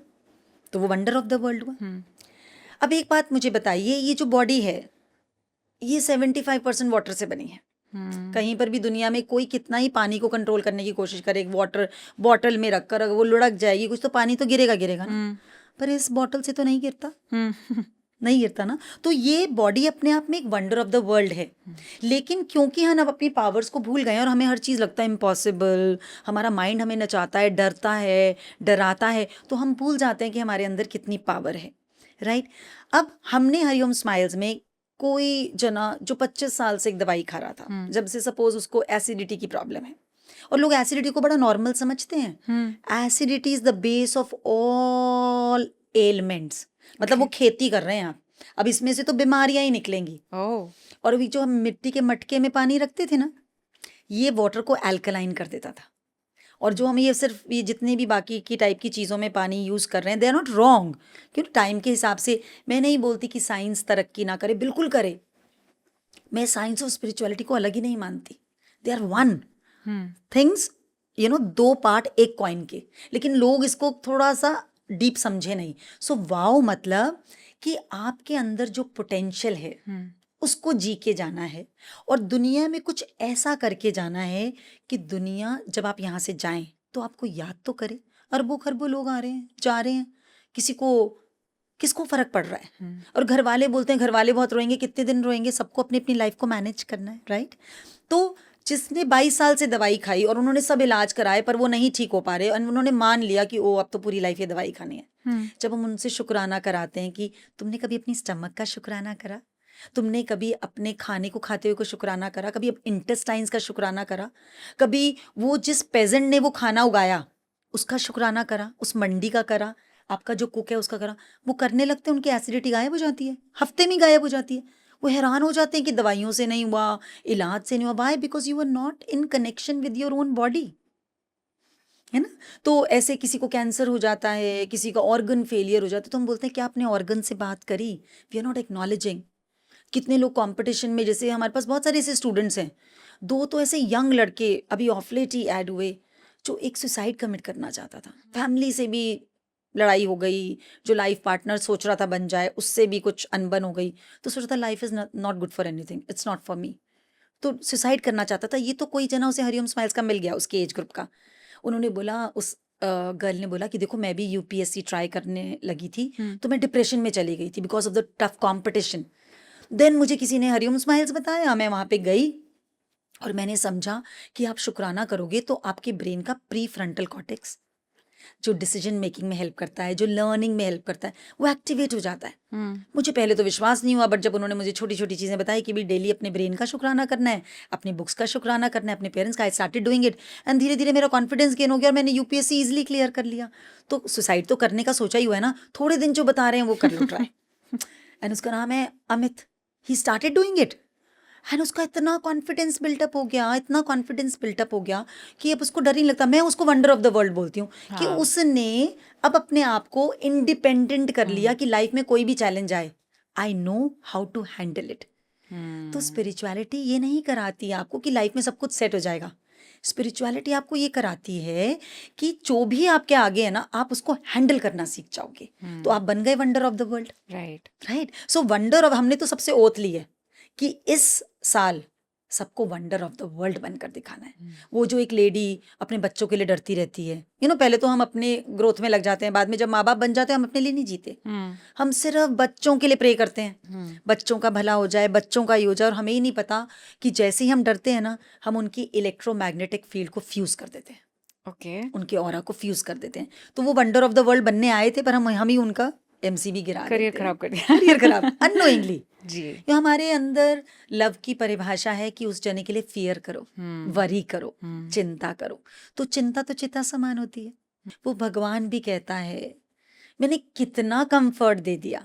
तो वो वंडर ऑफ द वर्ल्ड हुआ. अब एक बात मुझे बताइए, ये जो बॉडी है ये 75% वाटर से बनी है. कहीं पर भी दुनिया में कोई कितना ही पानी को कंट्रोल करने की कोशिश करे, एक वाटर बॉटल में रखकर अगर वो लुढ़क जाएगी कुछ, तो पानी तो गिरेगा गिरेगा ना. पर इस बॉटल से तो नहीं गिरता, नहीं गिरता ना. तो ये बॉडी अपने आप में एक वंडर ऑफ द वर्ल्ड है. लेकिन क्योंकि हम अब अपनी पावर्स को भूल गए हैं और हमें हर चीज़ लगता है इम्पॉसिबल, हमारा माइंड हमें नचाता है, डरता है, डराता है, तो हम भूल जाते हैं कि हमारे अंदर कितनी पावर है, राइट? अब हमने हरिओम स्माइल्स में कोई जना जो 25 साल से एक दवाई खा रहा था, जब से सपोज उसको एसिडिटी की प्रॉब्लम है, और लोग एसिडिटी को बड़ा नॉर्मल समझते हैं. Acidity is the base of all elements. मतलब वो खेती कर रहे हैं आप, अब इसमें से तो बीमारियां ही निकलेंगी. और अभी जो हम मिट्टी के मटके में पानी रखते थे ना, ये वाटर को एल्कलाइन कर देता था. और जो हम ये सिर्फ ये जितने भी बाकी की टाइप की चीज़ों में पानी यूज़ कर रहे हैं, दे आर नॉट रॉन्ग. क्योंकि टाइम के हिसाब से मैं नहीं बोलती कि साइंस तरक्की ना करे, बिल्कुल करे. मैं साइंस और स्पिरिचुअलिटी को अलग ही नहीं मानती. दे आर वन थिंग्स, दो पार्ट एक कॉइन के. लेकिन लोग इसको थोड़ा सा डीप समझे नहीं. सो वाओ मतलब कि आपके अंदर जो पोटेंशियल है उसको जी के जाना है, और दुनिया में कुछ ऐसा करके जाना है कि दुनिया जब आप यहाँ से जाएं तो आपको याद तो करे. अरबों खरबों लोग आ रहे हैं, जा रहे हैं, किसको फर्क पड़ रहा है. और घर वाले बोलते हैं घर वाले बहुत रोएंगे, कितने दिन रोएंगे, सबको अपनी अपनी लाइफ को मैनेज करना है, राइट? तो जिसने 22 साल से दवाई खाई और उन्होंने सब इलाज कराए पर वो नहीं ठीक हो पा रहे, और उन्होंने मान लिया कि ओ अब तो पूरी लाइफ ये दवाई खानी है, जब हम उनसे शुक्राना कराते हैं कि तुमने कभी अपनी स्टमक का शुक्राना करा, तुमने कभी अपने खाने को खाते हुए को शुक्राना करा, कभी इंटेस्टाइन्स का शुक्राना करा, कभी वो जिस पेजेंट ने वो खाना उगाया उसका शुक्राना करा, उस मंडी का करा, आपका जो कुक है उसका करा, वो करने लगते हैं, उनकी एसिडिटी गायब हो जाती है, हफ्ते में गायब हो जाती है. वो हैरान हो जाते हैं कि दवाइयों से नहीं हुआ, इलाज से नहीं हुआ. Why? Because you are not in connection with your own body, है ना. तो ऐसे किसी को कैंसर हो जाता है, किसी का ऑर्गन फेलियर हो जाता है, तो हम बोलते हैं क्या आपने ऑर्गन से बात करी? We are not acknowledging. कितने लोग कंपटीशन में, जैसे हमारे पास बहुत सारे ऐसे स्टूडेंट्स हैं, 2 तो ऐसे यंग लड़के अभी ऑफ लेट ही ऐड हुए जो एक सुसाइड कमिट करना चाहता था. फैमिली से भी लड़ाई हो गई, जो लाइफ पार्टनर सोच रहा था बन जाए उससे भी कुछ अनबन हो गई, तो सोचा था life is not good for anything, it's not for me, तो सुसाइड करना चाहता था. ये तो कोई जना उसे हरिओम स्माइल्स का मिल गया, उसके एज ग्रुप का. उन्होंने बोला, उस गर्ल ने बोला कि देखो मैं भी UPSC ट्राई करने लगी थी, तो मैं डिप्रेशन में चली गई थी because of the tough competition. देन मुझे किसी ने हरिओम स्माइल्स बताया, मैं वहाँ पे गई और मैंने समझा कि आप शुक्राना करोगे तो आपके ब्रेन का प्री फ्रंटल कॉर्टेक्स, जो डिसीजन मेकिंग में हेल्प करता है, जो लर्निंग में हेल्प करता है, वो एक्टिवेट हो जाता है। मुझे पहले तो विश्वास नहीं हुआ, बट जब उन्होंने मुझे छोटी छोटी चीज़ें बताई कि भी डेली अपने ब्रेन का शुक्राना करना है, अपनी बुक्स का शुक्राना करना है, अपने पेरेंट्स का, I started doing it and धीरे धीरे मेरा कॉन्फिडेंस गेन हो गया और मैंने यूपीएससी इजिली क्लियर कर लिया। तो सुसाइड तो करने का सोचा ही हुआ है ना, थोड़े दिन जो बता रहे हैं वो कर लो ट्राई। एंड उसका नाम है Amit. He started doing it and उसका इतना कॉन्फिडेंस बिल्टअप हो गया, इतना कॉन्फिडेंस बिल्टअप हो गया कि अब उसको डर नहीं लगता। मैं उसको वंडर ऑफ द वर्ल्ड बोलती हूँ कि हाँ। उसने अब अपने आप को इंडिपेंडेंट कर लिया कि लाइफ में कोई भी चैलेंज आए, I know how to handle it. तो स्पिरिचुअलिटी ये नहीं कराती आपको कि लाइफ में सब कुछ सेट हो जाएगा। स्पिरिचुअलिटी आपको ये कराती है कि जो भी आपके आगे है ना, आप उसको हैंडल करना सीख जाओगे। तो आप बन गए wonder of the world. Right. Right. So wonder of, हमने तो सबसे ओथ ली है कि इस साल सबको वंडर ऑफ द वर्ल्ड बनकर दिखाना है। वो जो एक लेडी अपने बच्चों के लिए डरती रहती है, पहले तो हम अपने ग्रोथ में लग जाते हैं, बाद में जब माँ बाप बन जाते हैं हम अपने लिए नहीं जीते, हम सिर्फ बच्चों के लिए प्रे करते हैं, बच्चों का भला हो जाए, बच्चों का ये हो जाए, और हमें ही नहीं पता कि जैसे ही हम डरते हैं ना, हम उनकी इलेक्ट्रोमैग्नेटिक फील्ड को फ्यूज कर देते हैं, ओके। उनके ऑरा को फ्यूज कर देते हैं। तो वो वंडर ऑफ द वर्ल्ड बनने आए थे, पर हम ही उनका एमसीबी गिरा करियर देते हैं। खराब कर दिया। करियर खराब अननोइंगली। जी। ये हमारे अंदर लव की परिभाषा है कि उस जने के लिए फियर करो, वरी करो, चिंता करो। तो चिंता तो चिता समान होती है। वो भगवान भी कहता है मैंने कितना कंफर्ट दे दिया,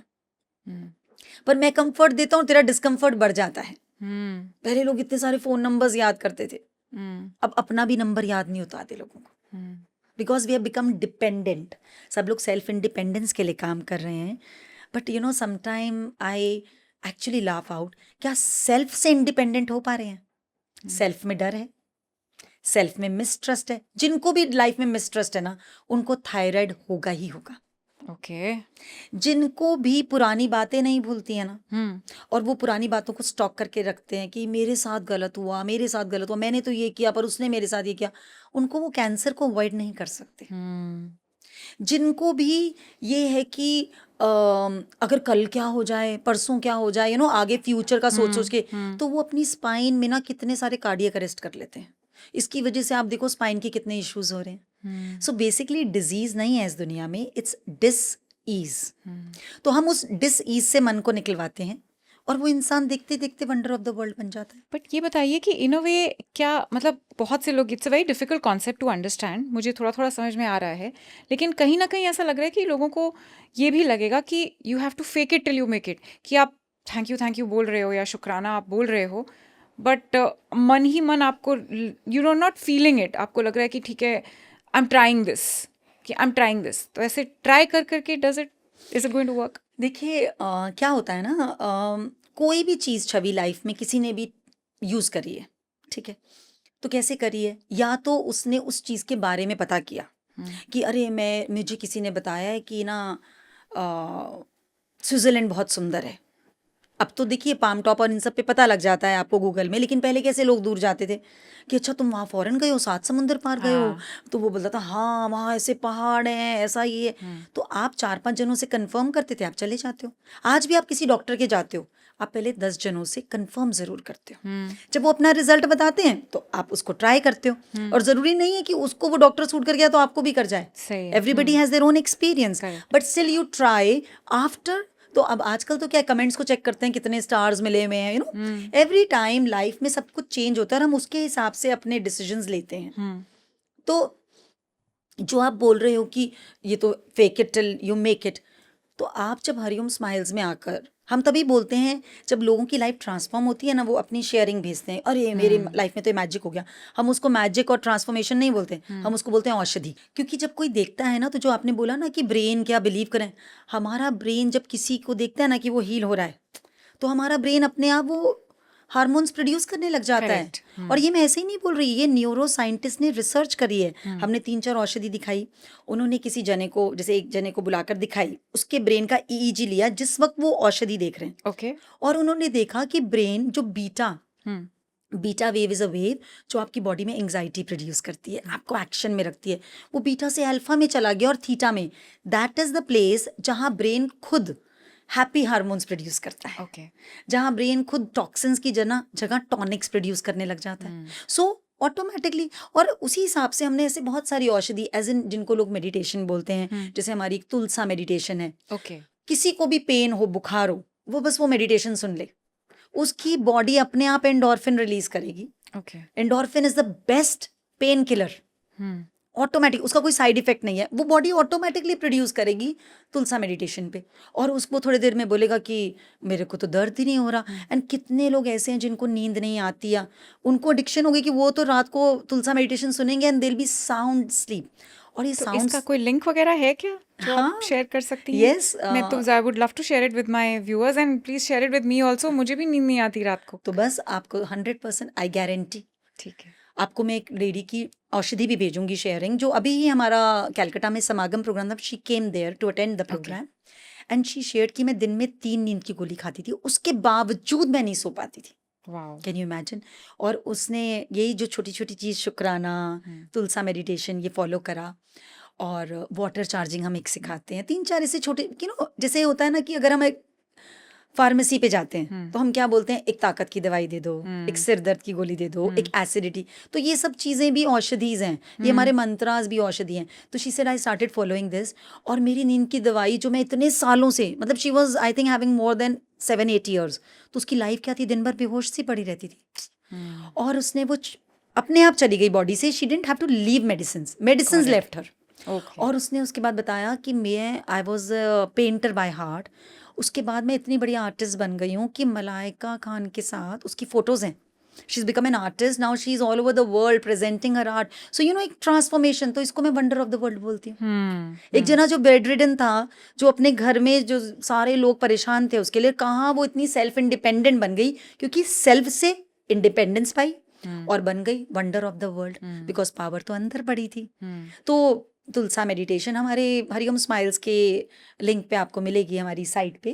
पर मैं कंफर्ट देता हूँ, तेरा डिस्कम्फर्ट बढ़ जाता है। पहले लोग इतने सारे फोन नंबर्स याद करते थे, अब अपना भी नंबर याद नहीं होता आते लोगों को, because we have become dependent. सब लोग सेल्फ इंडिपेंडेंस के लिए काम कर रहे हैं, but sometime I actually laugh out, क्या सेल्फ से इंडिपेंडेंट हो पा रहे हैं? सेल्फ में डर है, सेल्फ में मिसट्रस्ट है। जिनको भी लाइफ में मिसट्रस्ट है ना, उनको थायराइड होगा ही होगा। ओके। जिनको भी पुरानी बातें नहीं भूलती है ना, और वो पुरानी बातों को स्टॉक करके रखते हैं कि मेरे साथ गलत हुआ, मेरे साथ गलत हुआ, मैंने तो ये किया पर उसने मेरे साथ ये किया, उनको वो कैंसर को अवॉइड नहीं कर सकते। जिनको भी ये है कि अगर कल क्या हो जाए, परसों क्या हो जाए, आगे फ्यूचर का सोच सोच के, तो वो अपनी स्पाइन में ना कितने सारे कार्डियक अरेस्ट कर लेते हैं। इसकी वजह से आप देखो स्पाइन के कितने इश्यूज हो रहे हैं। सो बेसिकली डिजीज नहीं है इस दुनिया में, इट्स डिस ईज। तो हम उस डिस ईज से मन को निकलवाते हैं और वो इंसान देखते देखते वंडर ऑफ द वर्ल्ड बन जाता है। बट ये बताइए कि इन अ वे क्या मतलब बहुत से लोग, it's a very difficult concept to understand, मुझे थोड़ा थोड़ा समझ में आ रहा है, लेकिन कहीं ना कहीं ऐसा लग रहा है कि लोगों को ये भी लगेगा कि you have to fake it till you make it, कि आप थैंक यू बोल रहे हो या शुक्राना आप बोल रहे हो, बट मन ही मन आपको, you are not feeling it, आपको लग रहा है कि ठीक है आई एम ट्राइंग दिस, कि आई एम ट्राइंग दिस। तो ऐसे ट्राई कर करके is it going to work? देखिए क्या होता है ना, कोई भी चीज़ छवि लाइफ में किसी ने भी यूज़ करी है, ठीक है, तो कैसे करी है? या तो उसने उस चीज़ के बारे में पता किया कि अरे मुझे किसी ने बताया है कि ना स्विट्ज़रलैंड बहुत सुंदर है। अब तो देखिए पाम टॉप और इन सब पे पता लग जाता है आपको गूगल में, लेकिन पहले कैसे लोग दूर जाते थे कि अच्छा तुम वहाँ फॉरेन गए हो, 7 समुंदर पार गए हो, तो वो बोलता था हाँ वहाँ ऐसे पहाड़ हैं, ऐसा ये है। तो आप 4-5 जनों से कंफर्म करते थे, आप चले जाते हो। आज भी आप किसी डॉक्टर के जाते हो, आप पहले 10 जनों से कंफर्म जरूर करते हो। जब वो अपना रिजल्ट बताते हैं तो आप उसको ट्राई करते हो, और जरूरी नहीं है कि उसको वो डॉक्टर सूट कर गया तो आपको भी कर जाए। Everybody has their own experience, but still you try after. तो अब आजकल तो क्या कमेंट्स को चेक करते हैं कितने स्टार्स मिले हुए हैं, एवरी टाइम लाइफ में सब कुछ चेंज होता है और हम उसके हिसाब से अपने डिसीजंस लेते हैं। तो जो आप बोल रहे हो कि ये तो fake it till you make it, तो आप जब हरिओम स्माइल्स में आकर, हम तभी बोलते हैं जब लोगों की लाइफ ट्रांसफॉर्म होती है ना, वो अपनी शेयरिंग भेजते हैं, अरे मेरी लाइफ में तो मैजिक हो गया। हम उसको मैजिक और ट्रांसफॉर्मेशन नहीं बोलते, हम उसको बोलते हैं औषधि। क्योंकि जब कोई देखता है ना, तो जो आपने बोला ना कि ब्रेन क्या बिलीव करें, हमारा ब्रेन जब किसी को देखता है ना कि वो हील हो रहा है, तो हमारा ब्रेन अपने आप वो हार्मोन्स प्रोड्यूस करने लग जाता है। और ये मैं ऐसे ही नहीं बोल रही, ये न्यूरो साइंटिस्ट ने रिसर्च करी है। हमने 3-4 औषधि दिखाई, उन्होंने किसी जने को, जैसे एक जने को बुलाकर दिखाई, उसके ब्रेन का ईईजी लिया जिस वक्त वो औषधि देख रहे हैं, ओके। और उन्होंने देखा कि ब्रेन जो beta wave is a wave जो आपकी बॉडी में एंग्जाइटी प्रोड्यूस करती है, आपको एक्शन में रखती है, वो बीटा से अल्फा में चला गया और थीटा में। दैट इज द प्लेस जहां ब्रेन खुद हैप्पी हार्मोन्स प्रोड्यूस करता है, जहां ब्रेन खुद टॉक्सिन्स की जगह टॉनिक्स प्रोड्यूस करने लग जाता है। So automatically. और उसी हिसाब से हमने ऐसे बहुत सारी औषधि एज इन जिनको लोग मेडिटेशन बोलते हैं, जैसे हमारी एक तुलसा मेडिटेशन है। ओके। किसी को भी पेन हो, बुखार हो, वो बस वो मेडिटेशन सुन ले, उसकी बॉडी अपने आप एंडोर्फिन रिलीज करेगी। Okay. Endorphin is the best pain killer, automatic, उसका कोई साइड इफेक्ट नहीं है, वो बॉडी ऑटोमेटिकली प्रोड्यूस करेगी तुलसा मेडिटेशन पे। और उसको थोड़ी देर में बोलेगा कि मेरे को तो दर्द ही नहीं हो रहा। एंड कितने लोग ऐसे हैं जिनको नींद नहीं आती, या उनको एडिक्शन हो गई कि वो तो रात को तुलसा मेडिटेशन सुनेंगे and they will be sound sleep. और ये तो साउंड, इसका कोई लिंक वगैरह है क्या जो हाँ, आप शेयर कर सकती हैं? यस, मैं तो I would love to share it with my viewers and please share it with me also. मुझे भी नींद नहीं आती रात को। तो बस आपको 100% आई गारंटी, ठीक है। आपको मैं एक लेडी की औषधि भी भेजूंगी शेयरिंग, जो अभी ही हमारा कैलकाटा में समागम प्रोग्राम था, she came there to attend the programme and she shared कि मैं दिन में 3 नींद की गोली खाती थी, उसके बावजूद मैं नहीं सो पाती थी। वाओ। Can you imagine? और उसने यही जो छोटी छोटी चीज़, शुक्राना, तुलसा मेडिटेशन, ये फॉलो करा। और वाटर चार्जिंग हम एक सिखाते हैं, 3-4 ऐसे छोटे, जैसे होता है ना कि अगर हम एक फार्मेसी पे जाते हैं तो हम क्या बोलते हैं, एक ताकत की दवाई दे दो, एक सिर दर्द की गोली दे दो, एक एसिडिटी। तो ये सब चीज़ें भी औषधीज हैं, ये हमारे मंत्रास भी औषधि हैं। तो she said I started following this. और मेरी नींद की दवाई जो मैं इतने सालों से, मतलब she was I think having more than 7-8 years, तो उसकी लाइफ क्या थी, दिन भर बेहोश सी पड़ी रहती थी। और उसने वो अपने आप चली गई बॉडी से, she didn't have to leave medicine left her. और उसने उसके बाद बताया कि मैं I was painter by heart. उसके बाद मैं इतनी बड़ी आर्टिस्ट बन गई हूँ कि मलाइका खान के साथ उसकी फोटोज हैं। She is become an artist now, she is all over the world presenting her art. So एक ट्रांसफॉर्मेशन, तो इसको मैं वंडर ऑफ द वर्ल्ड बोलती हूँ। एक जना जो बेड रिडन था, जो अपने घर में जो सारे लोग परेशान थे उसके लिए, कहाँ वो इतनी सेल्फ इंडिपेंडेंट बन गई, क्योंकि सेल्फ से इंडिपेंडेंस पाई और बन गई wonder of the world, because power तो अंदर पड़ी थी। तो तुलसा मेडिटेशन हमारे हरिओम स्माइल्स के लिंक पे आपको मिलेगी, हमारी साइट पे,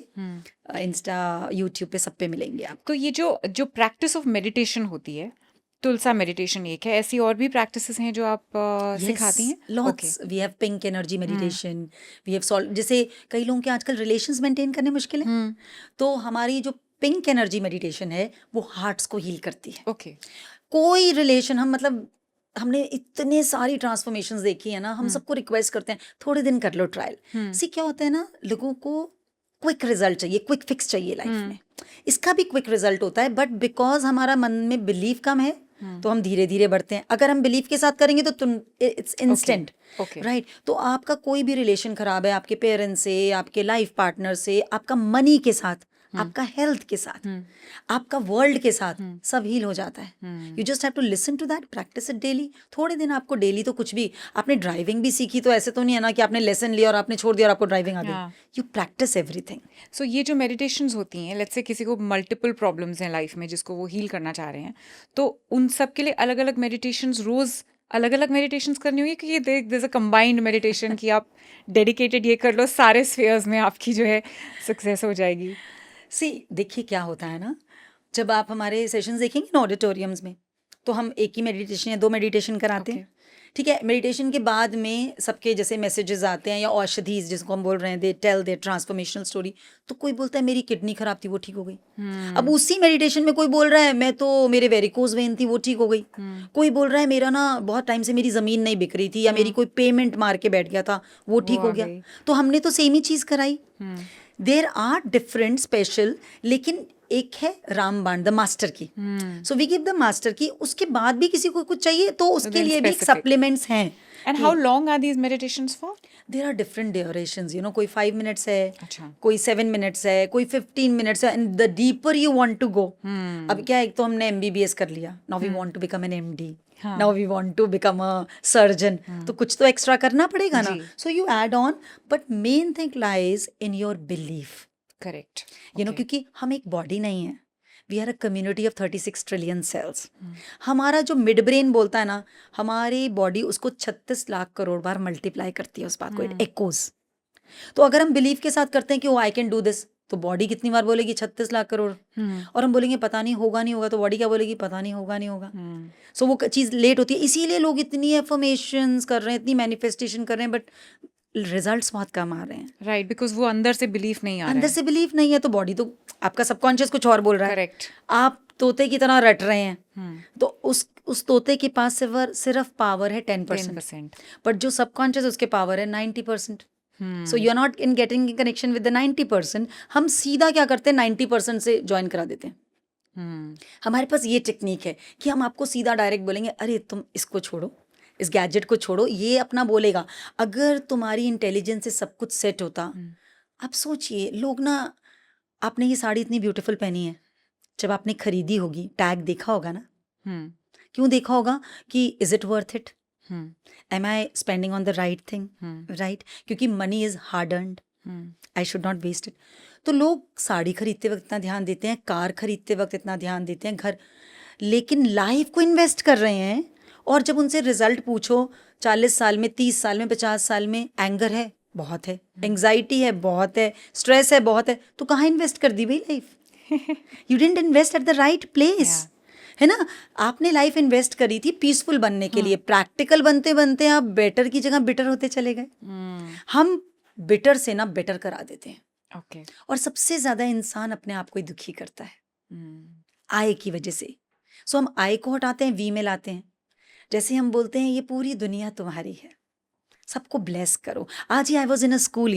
इंस्टा, यूट्यूब पे, सब पे मिलेंगे आप। तो ये जो प्रैक्टिस ऑफ मेडिटेशन होती है, तुलसा मेडिटेशन एक है, ऐसी और भी प्रैक्टिसेस हैं जो आप सिखाती हैं? Lots, we have pink energy meditation, we have solve, जैसे कई लोगों के आजकल रिलेशंस मेंटेन करने मुश्किल है, तो हमारी जो पिंक एनर्जी मेडिटेशन है वो हार्ट्स को हील करती है। ओके। कोई रिलेशन, हम मतलब हमने इतने सारी ट्रांसफॉर्मेशंस देखी है ना, हम सबको रिक्वेस्ट करते हैं थोड़े दिन कर लो ट्रायल। सी क्या होता है ना, लोगों को क्विक रिजल्ट चाहिए, क्विक फिक्स चाहिए लाइफ में। इसका भी क्विक रिजल्ट होता है, बट बिकॉज हमारा मन में बिलीव कम है तो हम धीरे धीरे बढ़ते हैं। अगर हम बिलीव के साथ करेंगे तो इट्स इंस्टेंट, राइट? तो आपका कोई भी रिलेशन खराब है, आपके पेरेंट्स से, आपके लाइफ पार्टनर से, आपका मनी के साथ, आपका हेल्थ के साथ, आपका वर्ल्ड के साथ, सब हील हो जाता है। You just have to listen to that, practise it daily. थोड़े दिन आपको डेली, तो कुछ भी, आपने ड्राइविंग भी सीखी तो ऐसे तो नहीं है ना कि आपने लेसन लिया और आपने छोड़ दिया और आपको ड्राइविंग आ गई। You practice everything. सो ये जो मेडिटेशंस होती हैं, लेट्स से किसी को मल्टीपल प्रॉब्लम्स हैं लाइफ में जिसको वो हील करना चाह रहे हैं, तो उन सब के लिए अलग अलग मेडिटेशंस, रोज अलग अलग मेडिटेशंस करनी होगी कि ये there is a combined meditation कि आप डेडिकेटेड ये कर लो, सारे स्फीयर्स में आपकी जो है सक्सेस हो जाएगी? सी देखिए क्या होता है ना, जब आप हमारे सेशंस देखेंगे ना ऑडिटोरियम्स में, तो हम एक ही मेडिटेशन या 2 मेडिटेशन कराते हैं, ठीक है? मेडिटेशन के बाद में सबके जैसे मैसेजेस आते हैं, या औषधि जिसको हम बोल रहे हैं, they tell their transformational story. तो कोई बोलता है मेरी किडनी खराब थी वो ठीक हो गई। अब उसी मेडिटेशन में कोई बोल रहा है मैं तो, मेरे वेरिकोज वेन थी वो ठीक हो गई। कोई बोल रहा है मेरा ना बहुत टाइम से मेरी ज़मीन नहीं बिक रही थी, या मेरी कोई पेमेंट मार के बैठ गया था वो ठीक हो गया। तो हमने तो सेम ही चीज़ कराई। देयर आर डिफरेंट स्पेशल, लेकिन एक है रामबाण the master key, so we give the master key. उसके बाद भी किसी को कुछ चाहिए तो उसके लिए भी सप्लीमेंट्स हैं। And how long are these meditations for? There are different durations, कोई 5 मिनट्स है, कोई 7 मिनट्स है, कोई 15 मिनट्स है, and the deeper you want to go. अब क्या है, एक तो हमने MBBS कर लिया, now we want to become an MD, now we want to become a surgeon, तो कुछ तो एक्स्ट्रा करना पड़ेगा ना। So you add on, but main thing lies in your belief. Correct. क्योंकि हम एक बॉडी नहीं है, we are a community of 36 trillion cells. हमारा जो मिड ब्रेन बोलता है ना, हमारी बॉडी उसको 36 लाख करोड़ बार मल्टीप्लाई करती है उस बात को, इट एकोज। तो अगर हम बिलीव के साथ करते हैं कि आई कैन डू दिस, तो बॉडी कितनी बार बोलेगी 36 लाख करोड़। और हम बोलेंगे पता नहीं होगा नहीं होगा, तो बॉडी क्या बोलेगी, पता नहीं होगा नहीं होगा। सो वो चीज़ लेट होती है, इसीलिए लोग इतनी एफर्मेशंस कर रहे हैं, इतनी मैनिफेस्टेशन कर रहे हैं, बट रिजल्ट्स बहुत कम आ रहे हैं। राइट, बिकॉज वो अंदर से बिलीफ नहीं आ रहा है। अंदर से बिलीफ नहीं है, तो बॉडी तो, आपका सबकॉन्शियस कुछ और बोल रहा है। करेक्ट। आप तोते की तरह रट रहे हैं, तो उस तोते के पास सिर्फ पावर है 10%, 10%. बट जो सबकॉन्शियस उसके पावर है 90%. So you are not in getting in connection with the 90%. हम सीधा क्या करते हैं 90% से ज्वाइन करा देते हैं. हमारे पास ये टेक्निक है कि हम आपको सीधा डायरेक्ट बोलेंगे अरे तुम इसको छोड़ो, इस गैजेट को छोड़ो, ये अपना बोलेगा. अगर तुम्हारी इंटेलिजेंस से सब कुछ सेट होता, आप सोचिए लोग ना, आपने ये साड़ी इतनी ब्यूटीफुल पहनी है, जब आपने खरीदी होगी टैग देखा होगा ना. क्यों देखा होगा कि is it worth it, am I spending on the right thing, right? क्योंकि money is hard earned, I should not waste it. तो लोग साड़ी खरीदते वक्त इतना ध्यान देते हैं, कार खरीदते वक्त इतना ध्यान देते हैं, घर, लेकिन लाइफ को इन्वेस्ट कर रहे हैं. और जब उनसे रिजल्ट पूछो 40 साल में, 30 साल में, 50 साल में, एंगर है बहुत है, एंग्जाइटी है बहुत है, स्ट्रेस है बहुत है, तो कहाँ इन्वेस्ट कर दी भाई life? You didn't invest at the right place, है ना? आपने लाइफ इन्वेस्ट करी थी पीसफुल बनने के लिए. प्रैक्टिकल बनते बनते आप बेटर की जगह बिटर होते चले गए. हम बिटर से ना बेटर करा देते हैं. ओके. और सबसे ज्यादा इंसान अपने आप को ही दुखी करता है आय की वजह से. सो हम आय को हटाते हैं, वी में लाते हैं. जैसे हम बोलते हैं ये पूरी दुनिया तुम्हारी है, सबको ब्लेस करो. आज ही I was in a school,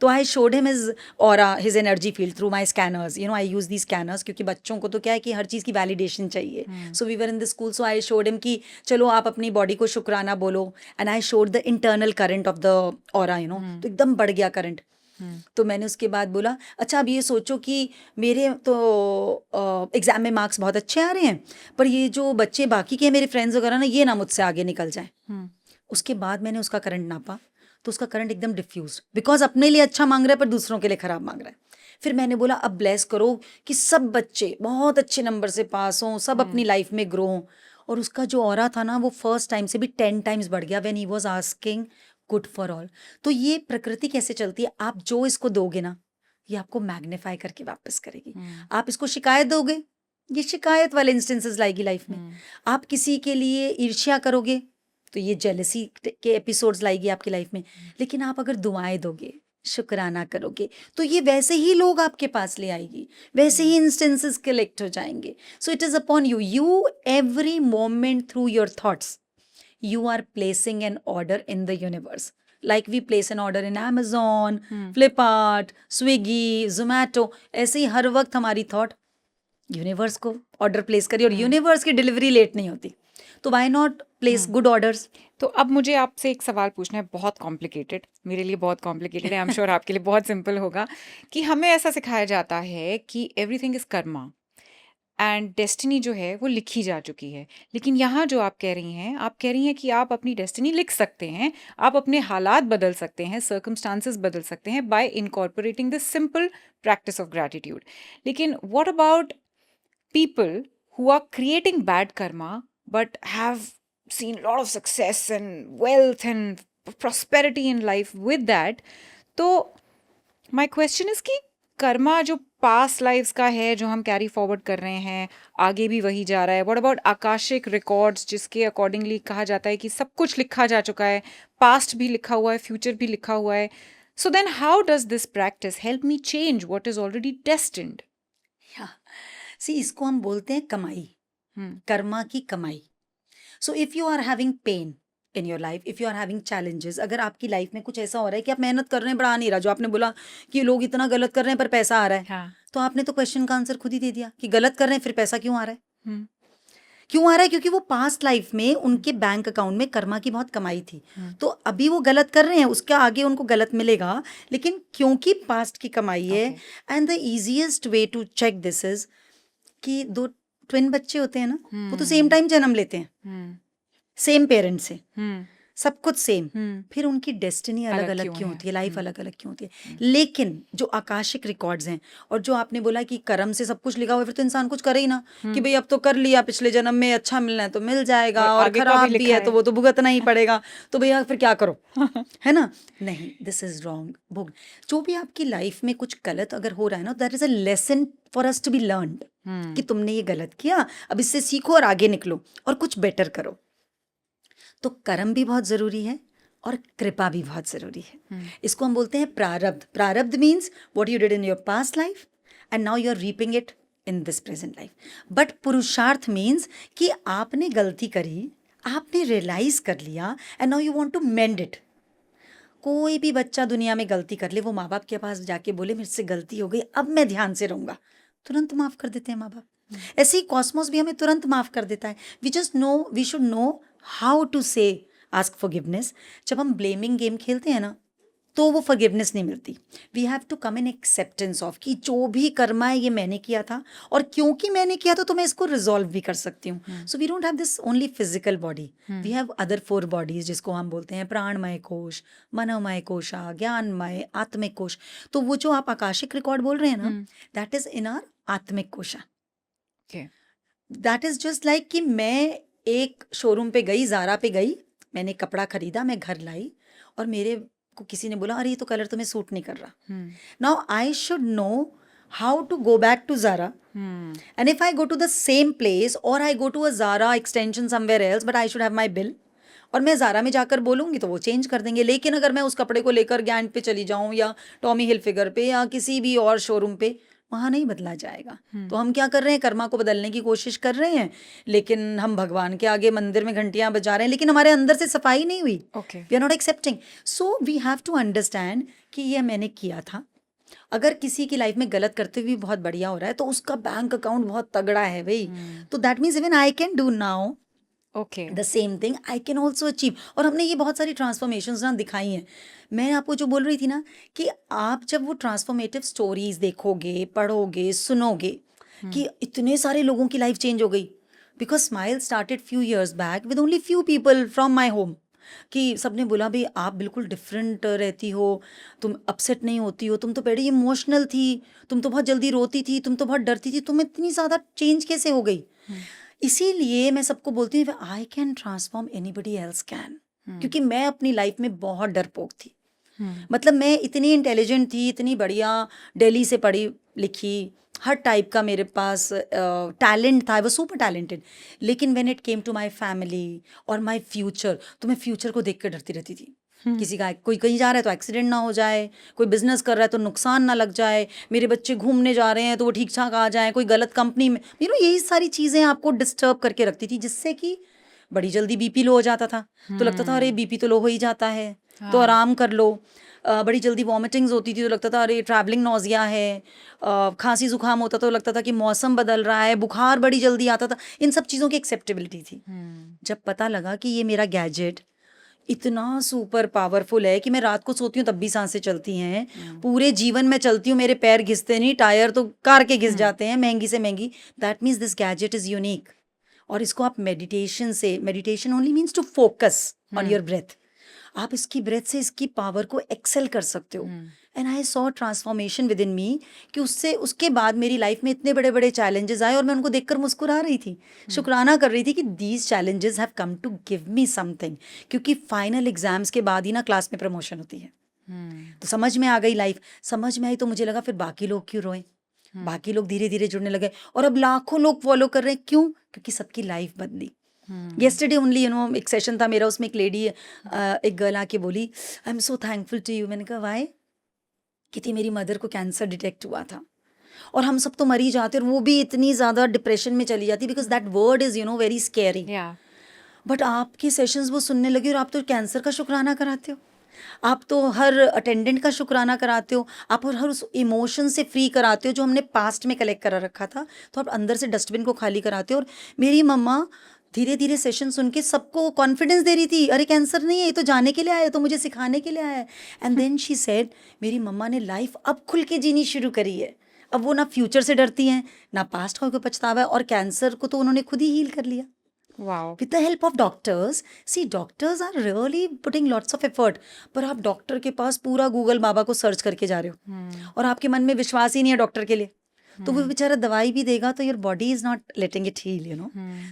तो आई showed him his aura, his energy field through my scanners. I use the scanners क्योंकि बच्चों को तो क्या है कि हर चीज़ की वैलिडेशन चाहिए. So we were in the school, so I showed him कि चलो आप अपनी बॉडी को शुक्राना बोलो. And I showed the internal current of the aura, तो एकदम बढ़ गया करंट. तो मैंने उसके बाद बोला अच्छा अब ये सोचो कि मेरे तो एग्जाम में मार्क्स बहुत अच्छे आ रहे हैं, पर ये जो बच्चे बाकी के मेरे फ्रेंड्स वगैरह ना, ये ना मुझसे आगे निकल जाए. उसके बाद मैंने उसका करंट नापा, तो उसका करंट एकदम डिफ्यूज, बिकॉज अपने लिए अच्छा मांग रहा है पर दूसरों के लिए खराब मांग रहा है. फिर मैंने बोला अब ब्लेस करो कि सब बच्चे बहुत अच्छे नंबर से पास हों, सब अपनी लाइफ में ग्रो हों. और उसका जो ऑरा था ना, वो फर्स्ट टाइम से भी 10 टाइम्स बढ़ गया when he was asking good for all. तो ये प्रकृति कैसे चलती है, आप जो इसको दोगे ना, ये आपको मैग्नीफाई करके वापस करेगी. आप इसको शिकायत दोगे, ये शिकायत वाले इंस्टेंसेस लाएगी लाइफ में. आप किसी के लिए ईर्ष्या करोगे तो ये जेलसी के एपिसोड्स लाएगी आपकी लाइफ में. लेकिन आप अगर दुआएं दोगे, शुक्राना करोगे, तो ये वैसे ही लोग आपके पास ले आएगी, वैसे ही इंस्टेंसेस कलेक्ट हो जाएंगे. So it is upon you. You every moment through your thoughts you are placing an order in the universe, like we place an order in Amazon, Flipkart, Swiggy, Zomato. ऐसे ही हर वक्त हमारी थॉट यूनिवर्स को ऑर्डर प्लेस करी, और यूनिवर्स की डिलीवरी लेट नहीं होती. तो why not place good orders. तो अब मुझे आपसे एक सवाल पूछना है, बहुत कॉम्प्लिकेटेड, मेरे लिए बहुत कॉम्प्लिकेटेड है, आई एम श्योर आपके लिए बहुत सिंपल होगा. कि हमें ऐसा सिखाया जाता है कि everything is Karma and destiny जो है वो लिखी जा चुकी है. लेकिन यहाँ जो आप कह रही हैं कि आप अपनी डेस्टिनी लिख सकते हैं, आप अपने हालात बदल सकते हैं, सर्कमस्टांसेस बदल सकते हैं by incorporating this simple practice of gratitude. लेकिन what about people who are creating bad karma but have seen a lot of success and wealth and prosperity in life with that. तो my question is कि कर्मा जो पास्ट लाइफ्स का है, जो हम कैरी फॉरवर्ड कर रहे हैं, आगे भी वही जा रहा है. व्हाट अबाउट आकाशिक रिकॉर्ड्स, जिसके अकॉर्डिंगली कहा जाता है कि सब कुछ लिखा जा चुका है, पास्ट भी लिखा हुआ है, फ्यूचर भी लिखा हुआ है. So then how does this practice help me change what is already destined? See इसको हम बोलते हैं कमाई, कर्मा की कमाई. So if you are having pain in your life, if you are having challenges, अगर आपकी लाइफ में कुछ ऐसा हो रहा है कि आप मेहनत कर रहे हैं पर आ नहीं रहा, जो आपने बोला कि लोग इतना गलत कर रहे हैं पर पैसा आ रहा है, हाँ. तो आपने तो क्वेश्चन का आंसर खुद ही दे दिया कि गलत कर रहे हैं फिर पैसा क्यों आ रहा है. क्यों आ रहा है? क्योंकि वो पास्ट लाइफ में उनके बैंक अकाउंट में कर्मा की बहुत कमाई थी. तो अभी वो गलत कर रहे हैं, उसके आगे उनको गलत मिलेगा, लेकिन क्योंकि पास्ट की कमाई है. And the easiest way to check this is कि 2 ट्विन बच्चे होते हैं ना, वो तो सेम टाइम जन्म लेते हैं, सेम पेरेंट्स से, सब कुछ सेम, फिर उनकी डेस्टिनी अलग अलग क्यों होती है, लाइफ अलग अलग क्यों होती है. लेकिन जो आकाशिक रिकॉर्ड्स हैं, और जो आपने बोला कि कर्म से सब कुछ लिखा हुआ है, फिर तो इंसान कुछ करे ही ना कि भाई अब तो कर लिया, पिछले जन्म में अच्छा मिलना है तो मिल जाएगा, और खराब भी है तो वो तो भुगतना ही पड़ेगा, तो भैया फिर क्या करो, है ना. नहीं, दिस इज रॉन्ग. जो भी आपकी लाइफ में कुछ गलत अगर हो रहा है ना, that is a lesson for us to be learned, कि तुमने ये गलत किया, अब इससे सीखो और आगे निकलो और कुछ बेटर करो. तो कर्म भी बहुत जरूरी है और कृपा भी बहुत जरूरी है. इसको हम बोलते हैं प्रारब्ध. प्रारब्ध means what you did in your past life and now you are reaping it in this present life. But पुरुषार्थ मीन्स कि आपने गलती करी, आपने रियलाइज कर लिया and now you want to mend it. कोई भी बच्चा दुनिया में गलती कर ले, वो माँ बाप के पास जाके बोले मेरे से गलती हो गई, अब मैं ध्यान से रहूंगा, तुरंत माफ कर देते हैं माँ बाप. ऐसे ही कॉस्मोस भी हमें तुरंत माफ कर देता है. We should know how to say ask forgiveness. जब हम ब्लेमिंग गेम खेलते हैं ना, तो वो फॉरगिवनेस नहीं मिलती. We have to come in acceptance of कि जो भी कर्मा है ये मैंने किया था, और क्योंकि मैंने किया तो मैं इसको रिजॉल्व भी कर सकती हूँ. So we don't have this only physical body, we have other 4 bodies जिसको हम बोलते हैं प्राणमय कोश, मनोमय कोशा, ज्ञानमय, आत्मिक कोश. तो वो जो आप आकाशिक रिकॉर्ड बोल रहे हैं ना, दैट इज इन आवर आत्मिक कोशा. Okay. That is just like कि मैं एक शोरूम पे गई, ज़ारा पे गई, मैंने कपड़ा खरीदा, मैं घर लाई, और मेरे को किसी ने बोला अरे ये तो कलर तुम्हें सूट नहीं कर रहा. Now I should know how to go back to Zara, and if I go to the same place और I go to a Zara extension somewhere else, but I should have my bill, और मैं ज़ारा में जाकर बोलूँगी तो वो चेंज कर देंगे. लेकिन अगर मैं उस कपड़े को लेकर गैंट पे चली जाऊँ या टॉमी हिलफिगर पे या किसी भी और शोरूम पे, वहाँ नहीं बदला जाएगा. तो हम क्या कर रहे हैं, कर्मा को बदलने की कोशिश कर रहे हैं, लेकिन हम भगवान के आगे मंदिर में घंटियाँ बजा रहे हैं, लेकिन हमारे अंदर से सफाई नहीं हुई. Okay. We are not accepting. So we have to understand कि ये मैंने किया था. अगर किसी की लाइफ में गलत करते हुए बहुत बढ़िया हो रहा है, तो उसका बैंक अकाउंट बहुत तगड़ा है भाई, तो that means even I can do now Okay. The same thing, I can also achieve. और हमने ये बहुत सारी ट्रांसफॉर्मेशंस ना दिखाई हैं. मैं आपको जो बोल रही थी ना, कि आप जब वो ट्रांसफॉर्मेटिव स्टोरीज देखोगे, पढ़ोगे, सुनोगे, कि इतने सारे लोगों की लाइफ चेंज हो गई, because smile started few years back with only few people from my home. कि सबने बोला भाई आप बिल्कुल डिफरेंट रहती हो, तुम अपसेट नहीं होती हो, तुम तो बड़ी इमोशनल थी, तुम तो बहुत जल्दी रोती थी, तुम तो बहुत डरती थी, तुम इतनी ज़्यादा चेंज कैसे हो गई. इसीलिए मैं सबको बोलती हूँ I can transform, anybody else can. क्योंकि मैं अपनी लाइफ में बहुत डरपोक थी. मतलब मैं इतनी इंटेलिजेंट थी, इतनी बढ़िया, दिल्ली से पढ़ी लिखी, हर टाइप का मेरे पास टैलेंट था, आई वाज सुपर टैलेंटेड. लेकिन when it came to my family और माय फ्यूचर, तो मैं फ्यूचर को देख कर डरती रहती थी. किसी का कोई कहीं जा रहा है तो एक्सीडेंट ना हो जाए, कोई बिजनेस कर रहा है तो नुकसान ना लग जाए, मेरे बच्चे घूमने जा रहे हैं तो वो ठीक ठाक आ जाए, कोई गलत कंपनी में, यही सारी चीज़ें आपको डिस्टर्ब करके रखती थी, जिससे कि बड़ी जल्दी बीपी लो हो जाता था. तो लगता था अरे बीपी तो लो हो ही जाता है, तो आराम कर लो. बड़ी जल्दी वॉमिटिंग्स होती थी तो लगता था अरे ट्रैवलिंग नौजिया है. खांसी जुकाम होता तो लगता था कि मौसम बदल रहा है. बुखार बड़ी जल्दी आता था. इन सब चीज़ों की एक्सेप्टेबिलिटी थी. जब पता लगा कि ये मेरा गैजेट इतना सुपर पावरफुल है कि मैं रात को सोती हूँ तब भी सांसें चलती हैं, पूरे जीवन में चलती हूँ, मेरे पैर घिसते नहीं, टायर तो कार के घिस जाते हैं महंगी से महंगी. That means this gadget is unique. और इसको आप मेडिटेशन से, meditation only means to focus on your breath, आप इसकी ब्रेथ से इसकी पावर को एक्सेल कर सकते हो. And I saw transformation within me, कि उसके बाद मेरी लाइफ में इतने बड़े बड़े चैलेंजेस आए और मैं उनको देखकर मुस्कुरा रही थी, शुक्राना कर रही थी कि these challenges have come to give me something. क्योंकि फाइनल एग्जाम्स के बाद ही ना क्लास में प्रमोशन होती है. तो समझ में आ गई लाइफ, समझ में आई तो मुझे लगा फिर बाकी लोग क्यों रोएं. बाकी लोग धीरे धीरे जुड़ने लगे और अब लाखों लोग फॉलो कर रहे हैं. क्यों? क्योंकि सबकी लाइफ बदली. येस्टरडे ओनली एक सेशन था मेरा, उसमें एक लेडी, एक गर्ल आके बोली I am so thankful to you. मैंने कहा वाई? कि मेरी मदर को कैंसर डिटेक्ट हुआ था और हम सब तो मर ही जाते, और वो भी इतनी ज़्यादा डिप्रेशन में चली जाती, because that word is very scary. But आपके सेशंस वो सुनने लगे और आप तो कैंसर का शुक्राना कराते हो, आप तो हर अटेंडेंट का शुक्राना कराते हो, आप हर उस इमोशन से फ्री कराते हो जो हमने पास्ट में कलेक्ट करा रखा था, तो आप अंदर से डस्टबिन को खाली कराते हो. और मेरी मम्मा धीरे धीरे सेशन सुन के सबको कॉन्फिडेंस दे रही थी, अरे कैंसर नहीं है, ये तो जाने के लिए आया है, तो मुझे सिखाने के लिए आया है. एंड देन शी सेड, मेरी मम्मा ने लाइफ अब खुल के जीनी शुरू करी है. अब वो ना फ्यूचर से डरती हैं, ना पास्ट का कोई पछतावा है, और कैंसर को तो उन्होंने खुद ही हील कर लिया. Wow. With the help of doctors. See, doctors are really putting lots of effort. पर आप डॉक्टर के पास पूरा गूगल बाबा को सर्च करके जा रहे हो, और आपके मन में विश्वास ही नहीं है डॉक्टर के लिए, तो वो बेचारा दवाई भी देगा तो your body is not letting it heal.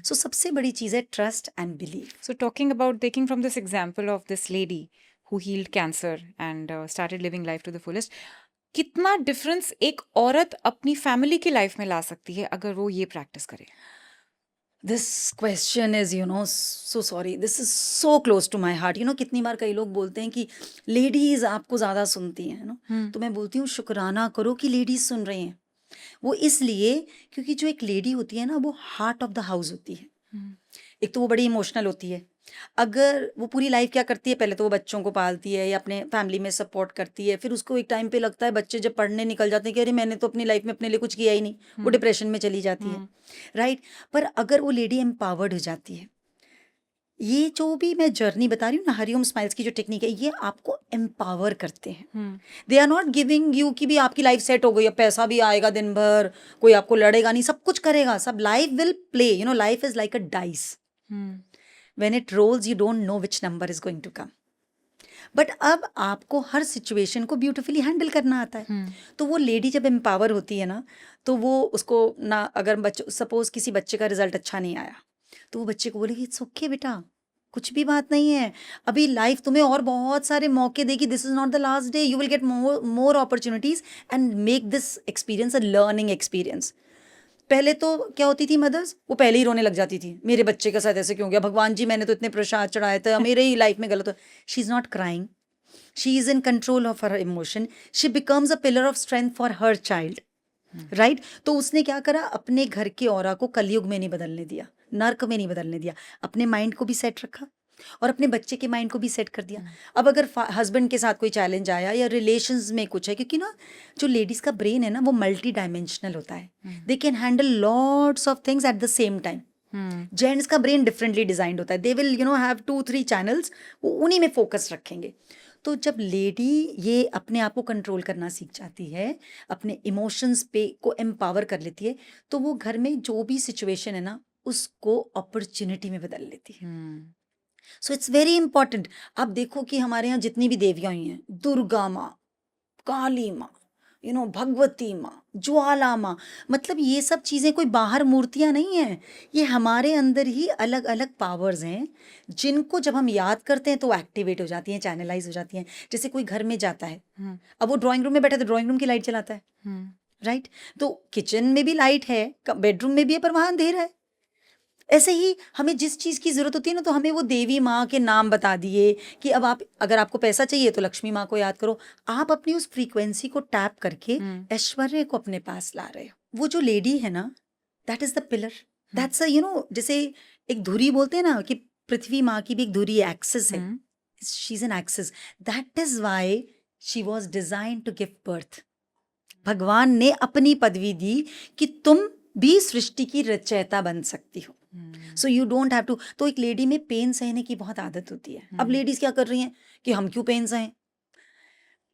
So सबसे बड़ी चीज़ है trust and believe. So talking about, taking from this example of this lady who healed cancer and started living life to the fullest, कितना डिफरेंस एक औरत अपनी फैमिली की लाइफ में ला सकती है अगर वो ये प्रैक्टिस करे? This question is so sorry, this is so close to my heart. कितनी बार कई लोग बोलते हैं कि लेडीज आपको ज़्यादा सुनती हैं, तो मैं बोलती हूँ शुक्राना करो कि लेडीज सुन रही हैं. वो इसलिए क्योंकि जो एक लेडी होती है ना, वो हार्ट ऑफ द हाउस होती है। हम्म, एक तो वो बड़ी इमोशनल होती है। अगर वो पूरी लाइफ क्या करती है, पहले तो वो बच्चों को पालती है या अपने फैमिली में सपोर्ट करती है, फिर उसको एक टाइम पे लगता है, बच्चे जब पढ़ने निकल जाते हैं कि अरे मैंने तो अपनी लाइफ में अपने लिए कुछ किया ही नहीं, वो हम्म, डिप्रेशन में चली जाती है। हम्म, राइट। पर अगर वो लेडी एम्पावर्ड हो जाती है, ये जो भी मैं जर्नी बता रही हूँ ना, हरिओम स्माइल्स की जो टेक्निक है, ये आपको एम्पावर करते हैं। Hmm, they are not giving you कि भी आपकी लाइफ सेट हो गई, अब पैसा भी आएगा दिन भर, कोई आपको लड़ेगा नहीं, सब कुछ करेगा, सब life will play. Life is like a dice. Hmm, when it rolls you don't know which number is going to come. But अब आपको हर सिचुएशन को ब्यूटिफुली हैंडल करना आता है। हम्म, तो वो लेडी जब एम्पावर होती है ना, तो वो उसको ना, अगर बच्चों सपोज किसी बच्चे का रिजल्ट अच्छा नहीं आया, तो वो बच्चे को बोलेगी इट्स ओके बेटा, कुछ भी बात नहीं है, अभी लाइफ तुम्हें और बहुत सारे मौके देगी, this is not the last day, you will get more opportunities and make this experience a learning experience. पहले तो क्या होती थी मदर्स, वो पहले ही रोने लग जाती थी, मेरे बच्चे के साथ ऐसे क्यों हो गया, भगवान जी मैंने तो इतने प्रसाद चढ़ाए थे, मेरे ही लाइफ में गलत हो। She is not crying, she is in control of her emotion, she becomes a pillar of strength for her child. Right. तो उसने क्या करा, अपने घर के ऑरा को कलयुग में नहीं बदलने दिया, नर्क में नहीं बदलने दिया, अपने माइंड को भी सेट रखा और अपने बच्चे के माइंड को भी सेट कर दिया। अब अगर हस्बैंड के साथ कोई चैलेंज आया या रिलेशंस में कुछ है, क्योंकि ना जो लेडीज का ब्रेन है ना, वो मल्टी डायमेंशनल होता है, they can handle lots of things at the same time. Gents का ब्रेन डिफरेंटली डिजाइंड होता है, दे विल हैव 2-3 चैनल्स, वो उन्हीं में फोकस रखेंगे। तो जब लेडी ये अपने आप को कंट्रोल करना सीख जाती है, अपने इमोशंस पे को एम्पावर कर लेती है, तो वो घर में जो भी सिचुएशन है ना, उसको अपॉर्चुनिटी में बदल लेती है। So it's very important. आप देखो कि हमारे यहाँ जितनी भी देवियाँ हुई हैं, दुर्गा माँ, काली माँ, भगवती माँ, ज्वाला माँ, मतलब ये सब चीज़ें कोई बाहर मूर्तियाँ नहीं हैं, ये हमारे अंदर ही अलग अलग पावर्स हैं, जिनको जब हम याद करते हैं तो एक्टिवेट हो जाती हैं, चैनलाइज हो जाती हैं। जैसे कोई घर में जाता है, अब वो ड्राइंग रूम में बैठा है तो ड्राइंग रूम की लाइट जलाता है, राइट। तो किचन में भी लाइट है, बेडरूम में भी है, पर वहाँ अंधेरा है। ऐसे ही हमें जिस चीज़ की ज़रूरत होती है ना, तो हमें वो देवी माँ के नाम बता दिए कि अब आप, अगर आपको पैसा चाहिए तो लक्ष्मी माँ को याद करो, आप अपनी उस फ्रीक्वेंसी को टैप करके ऐश्वर्य को अपने पास ला रहे हो। वो जो लेडी है ना, that is the pillar, that's जैसे एक धुरी बोलते हैं ना, कि पृथ्वी माँ की भी एक धुरी एक्सिस है, she is an axis, that is why she was design to give birth. भगवान ने अपनी पदवी दी कि तुम भी सृष्टि की रचयिता बन सकती हो। So you don't have to. तो एक लेडी में पेन सहने की बहुत आदत होती है। अब लेडीज क्या कर रही हैं कि हम क्यों पेन सहें?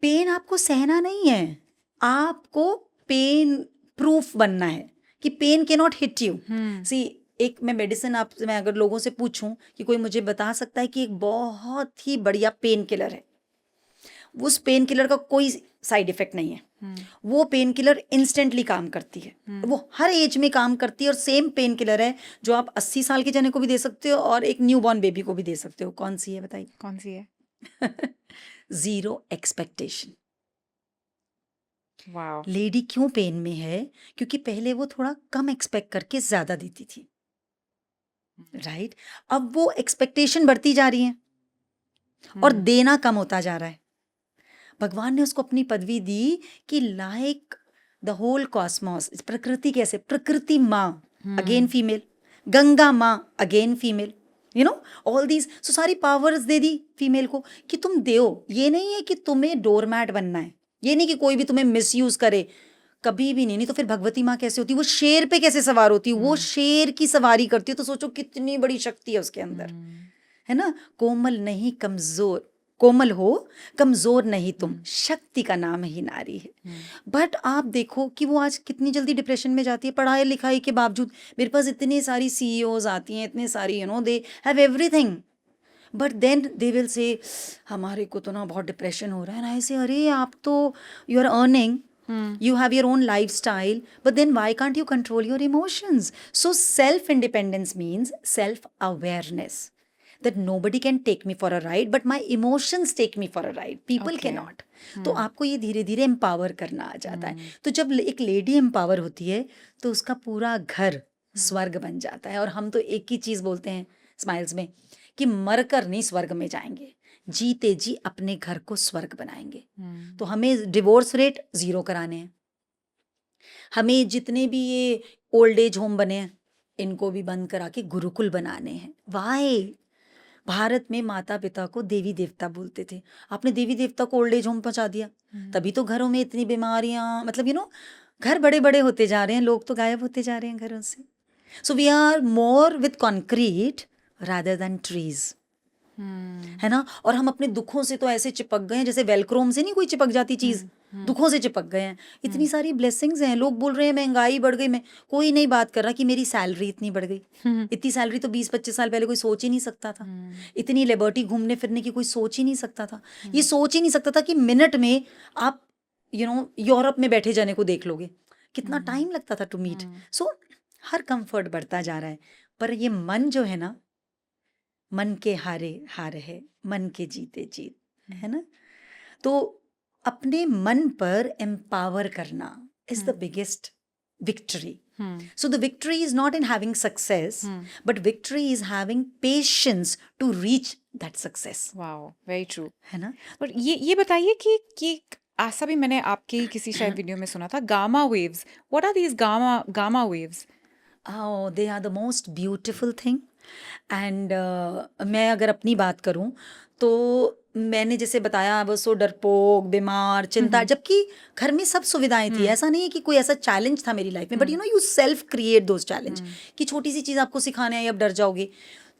पेन आपको सहना नहीं है, आपको पेन प्रूफ बनना है कि पेन के नॉट हिट यू। सी, एक मैं मेडिसिन आपसे, मैं अगर लोगों से पूछूं कि कोई मुझे बता सकता है कि एक बहुत ही बढ़िया पेन किलर है, उस पेन किलर का कोई साइड इफेक्ट नहीं है, वो पेन किलर इंस्टेंटली काम करती है, वो हर एज में काम करती है, और सेम पेन किलर है जो आप 80 साल के जने को भी दे सकते हो और एक न्यूबॉर्न बेबी को भी दे सकते हो। कौन सी है बताइए? कौन सी है? Zero expectation. वाओ। लेडी क्यों पेन में है? क्योंकि पहले वो थोड़ा कम एक्सपेक्ट करके ज्यादा देती थी, राइट। अब वो एक्सपेक्टेशन बढ़ती जा रही है और देना कम होता जा रहा है। भगवान ने उसको अपनी पदवी दी कि लाइक द होल कॉस्मोस, प्रकृति कैसे, प्रकृति माँ अगेन फीमेल, गंगा माँ अगेन फीमेल, ऑल दीज। सो सारी पावर्स दे दी फीमेल को कि तुम दो। ये नहीं है कि तुम्हें डोरमैट बनना है, ये नहीं कि कोई भी तुम्हें मिसयूज करे, कभी भी नहीं। नहीं तो फिर भगवती माँ कैसे होती, वो शेर पे कैसे सवार होती, वो शेर की सवारी करती है, तो सोचो कितनी बड़ी शक्ति है उसके अंदर, है ना। कोमल नहीं कमजोर, कोमल हो कमजोर नहीं तुम, शक्ति का नाम ही नारी है। बट आप देखो कि वो आज कितनी जल्दी डिप्रेशन में जाती है, पढ़ाई लिखाई के बावजूद। मेरे पास इतनी सारी सीईओज आती हैं, इतने सारी they have everything, but then they will say हमारे को तो ना बहुत डिप्रेशन हो रहा है ना, ऐसे। अरे आप तो you are earning, you have your own lifestyle, but then why can't you control your emotions? So self independence means self awareness, that nobody can take me for a ride, but my emotions take me for a ride, people cannot. तो आपको ये धीरे धीरे एम्पावर करना आ जाता है। तो जब एक लेडी एम्पावर होती है तो उसका पूरा घर स्वर्ग बन जाता है। और हम तो एक ही चीज बोलते हैं स्माइल्स में कि मरकर नहीं स्वर्ग में जाएंगे, जीते जी अपने घर को स्वर्ग बनाएंगे। तो हमें डिवोर्स रेट 0 कराने हैं, हमें जितने भी ये ओल्ड एज होम बने हैं, इनको भी बंद करा के गुरुकुल बनाने हैं। वाई? भारत में माता पिता को देवी देवता बोलते थे, आपने देवी देवता को ओल्ड एज होम पहुंचा दिया। तभी तो घरों में इतनी बीमारियां, मतलब घर बड़े बड़े होते जा रहे हैं, लोग तो गायब होते जा रहे हैं घरों से। So we are more with concrete rather than trees, है ना। और हम अपने दुखों से तो ऐसे चिपक गए हैं, जैसे वेलक्रोम से नहीं कोई चिपक जाती चीज, दुखों से चिपक गए हैं। इतनी सारी ब्लेसिंग्स हैं, लोग बोल रहे हैं महंगाई बढ़ गई, मैं कोई नहीं बात कर रहा कि मेरी सैलरी इतनी बढ़ गई। इतनी सैलरी तो 20-25 साल पहले कोई सोच ही नहीं सकता था। इतनी लिबर्टी घूमने फिरने की कोई सोच ही नहीं सकता था। ये सोच ही नहीं सकता था कि मिनट में आप यूरोप में बैठे जाने को देख लोगे। कितना टाइम लगता था टू मीट। सो हर कंफर्ट बढ़ता जा रहा है, पर ये मन जो है ना, मन के हारे हार है, मन के जीते जीत, है ना। तो अपने मन पर एम्पावर करना is the biggest victory. So the victory is not in having success, but victory is having patience to reach that success. Wow, very true. है ना। और ये बताइए कि ऐसा भी मैंने आपकी किसी शायद वीडियो में सुना था, gamma waves. What are these gamma waves? Oh, they are the most beautiful thing. And मैं अगर अपनी बात करूं तो मैंने जैसे बताया, वो सो डरपोक, बीमार, चिंता, जबकि घर में सब सुविधाएं थी। ऐसा नहीं है कि कोई ऐसा चैलेंज था मेरी लाइफ में, but you self create those challenge कि छोटी सी चीज़ आपको सिखाने आई, अब डर जाओगे।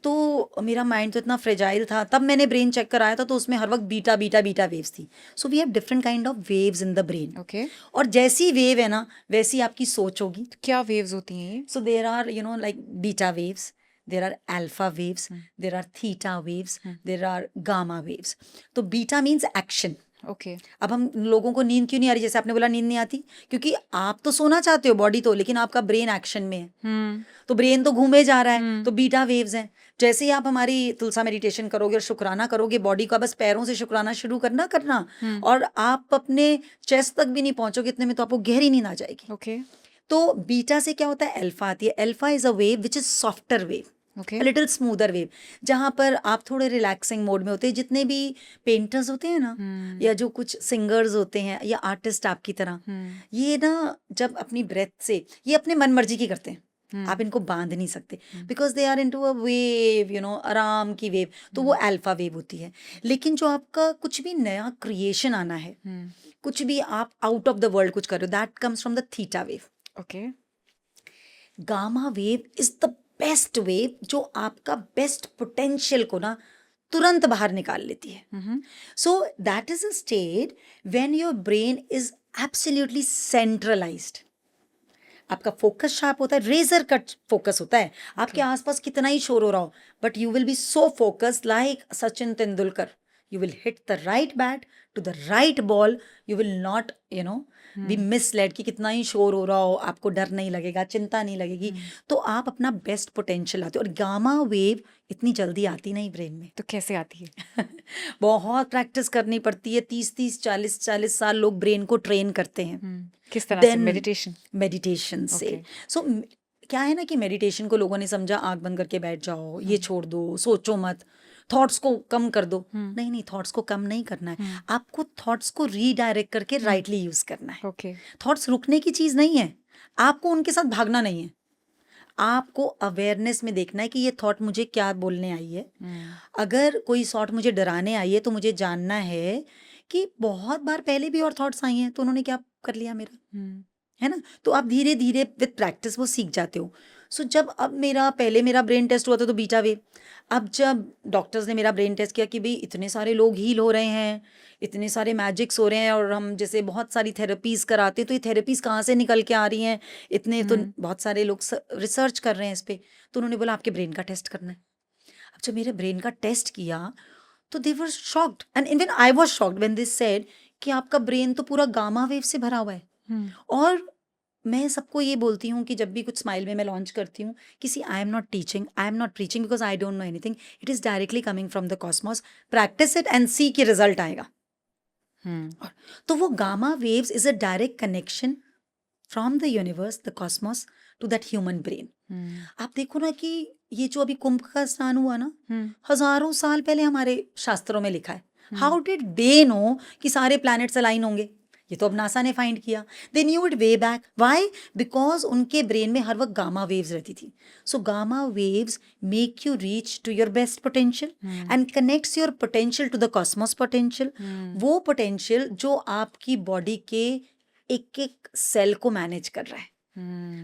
तो मेरा माइंड तो इतना फ्रेजाइल था, तब मैंने ब्रेन चेक कराया था तो उसमें हर वक्त बीटा बीटा बीटा वेव्स थी। So we have different kind of waves in the brain. Okay, और जैसी वेव है ना, वैसी आपकी सोच होगी। क्या वेव्स होती हैं ये? So there are, like beta waves, there are alpha waves, there are theta waves, there are gamma waves. तो beta means action. ओके, अब हम लोगों को नींद क्यों नहीं आ रही, जैसे आपने बोला नींद नहीं आती, क्योंकि आप तो सोना चाहते हो बॉडी तो, लेकिन आपका ब्रेन एक्शन में है। तो ब्रेन तो घूमे जा रहा है, तो बीटा वेव्स हैं। जैसे ही आप हमारी तुलसा मेडिटेशन करोगे और शुक्राना करोगे, बॉडी का बस पैरों से शुक्राना शुरू करना, और आप अपने चेस्ट तक भी नहीं पहुंचोगे इतने में तो आपको गहरी नींद आ जाएगी। ओके, तो बीटा से क्या होता है, अल्फा आती है। Alpha is a wave which is softer wave, okay, little smoother wave, जहाँ पर आप थोड़े रिलैक्सिंग मोड में होते हैं। जितने भी पेंटर्स होते हैं ना, या जो कुछ सिंगर्स होते हैं या आर्टिस्ट आपकी तरह, ये ना जब अपनी ब्रेथ से, ये अपने मन मर्जी की करते हैं, आप इनको बांध नहीं सकते, because they are into a wave, आराम की वेव, तो वो अल्फा वेव होती है। लेकिन जो आपका कुछ भी नया क्रिएशन आना है, कुछ भी आप आउट ऑफ द वर्ल्ड कुछ कर रहे हो, that comes from the theta wave. Okay, gamma wave is the best wave, जो आपका बेस्ट पोटेंशियल को ना तुरंत बाहर निकाल लेती है। सो that is a state when your brain is absolutely centralised. आपका फोकस शार्प होता है, रेजर कट फोकस होता है। आपके आसपास कितना ही शोर हो रहा हो, but you will be so focused like Sachin Tendulkar. You will hit the right bat to the right ball. You will not, be misled कि कितना ही शोर हो रहा हो, आपको डर नहीं लगेगा, चिंता नहीं लगेगी। तो आप अपना बेस्ट पोटेंशियल आते हो। और गामा वेव इतनी जल्दी आती नहीं ब्रेन में। तो कैसे आती है? बहुत प्रैक्टिस करनी पड़ती है। 30-30, 40-40 साल लोग ब्रेन को ट्रेन करते हैं। किस तरह से? Then meditation? मेडिटेशन से। Okay. सो क्या है ना कि मेडिटेशन को लोगों ने समझा आंख बंद करके बैठ जाओ, ये छोड़ दो, सोचो मत, थॉट्स को कम कर दो। नहीं, थॉट्स को कम नहीं करना है, आपको थॉट्स को रीडायरेक्ट करके राइटली यूज करना है। ओके, थॉट्स रुकने की चीज नहीं है, आपको उनके साथ भागना नहीं है। आपको अवेयरनेस में देखना है कि ये थॉट मुझे क्या बोलने आई है। अगर कोई थॉट मुझे डराने आई है, तो मुझे जानना है कि बहुत बार पहले भी और थॉट्स आई हैं, तो उन्होंने क्या कर लिया मेरा, है ना। तो आप धीरे धीरे विद प्रैक्टिस वो सीख जाते हो। सो जब अब पहले मेरा ब्रेन टेस्ट हुआ था तो बीटा वेव। अब जब डॉक्टर्स ने मेरा ब्रेन टेस्ट किया कि भाई इतने सारे लोग हील हो रहे हैं, इतने सारे मैजिक्स हो रहे हैं, और हम जैसे बहुत सारी थेरेपीज कराते हैं, तो ये थेरेपीज कहाँ से निकल के आ रही हैं, इतने तो बहुत सारे लोग रिसर्च कर रहे हैं इस पर। तो उन्होंने बोला आपके ब्रेन का टेस्ट करना है। अब जब मेरे ब्रेन का टेस्ट किया तो they were shocked, and even I was shocked when they said कि आपका ब्रेन तो पूरा गामा वेव से भरा हुआ है। और मैं सबको ये बोलती हूँ कि जब भी कुछ स्माइल में मैं लॉन्च करती हूँ, किसी I am not teaching, I am not preaching, because I don't know anything, it is directly coming from the cosmos. Practice it and see कि रिजल्ट आएगा। तो वो gamma waves is a direct connection from the universe, the cosmos, to that human brain. आप देखो ना कि ये जो अभी कुंभ का स्नान हुआ ना, हजारों साल पहले हमारे शास्त्रों में लिखा है। हाउ डिड दे नो कि सारे प्लैनेट्स अलाइन होंगे? ये तो अब नासा ने फाइंड किया. They knew it way back. Why? Because उनके ब्रेन में हर वक्त गामा वेव्स रहती थी. So gamma waves make you reach to your best potential and connects your potential to the cosmos potential. वो पोटेंशियल जो आपकी बॉडी के एक एक सेल को मैनेज कर रहा है.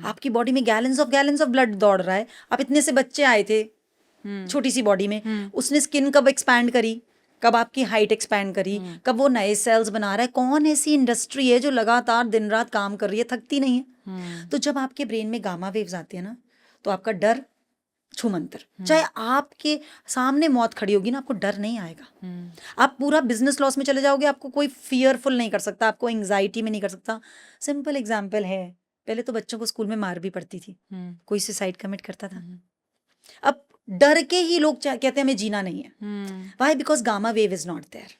आपकी बॉडी में गैलन्स ऑफ ब्लड दौड़ रहा है. आप इतने से बच्चे आए थे छोटी सी बॉडी में, उसने स्किन कब एक्सपैंड करी, कब आपकी हाइट एक्सपैंड करी, कब वो नए सेल्स बना रहा है. कौन ऐसी इंडस्ट्री है जो लगातार दिन रात काम कर रही है, थकती नहीं है. तो जब आपके ब्रेन में गामा वेव्स आती है ना, तो आपका डर छूमंतर. चाहे आपके सामने मौत खड़ी होगी ना, आपको डर नहीं आएगा. आप पूरा बिजनेस लॉस में चले जाओगे, आपको कोई फियरफुल नहीं कर सकता, आपको एंग्जाइटी में नहीं कर सकता. सिंपल एग्जाम्पल है, पहले तो बच्चों को स्कूल में मार भी पड़ती थी, कोई सुसाइड कमिट करता था. अब डर के ही लोग कहते हैं हमें जीना नहीं है. Why? Because gamma wave is not there,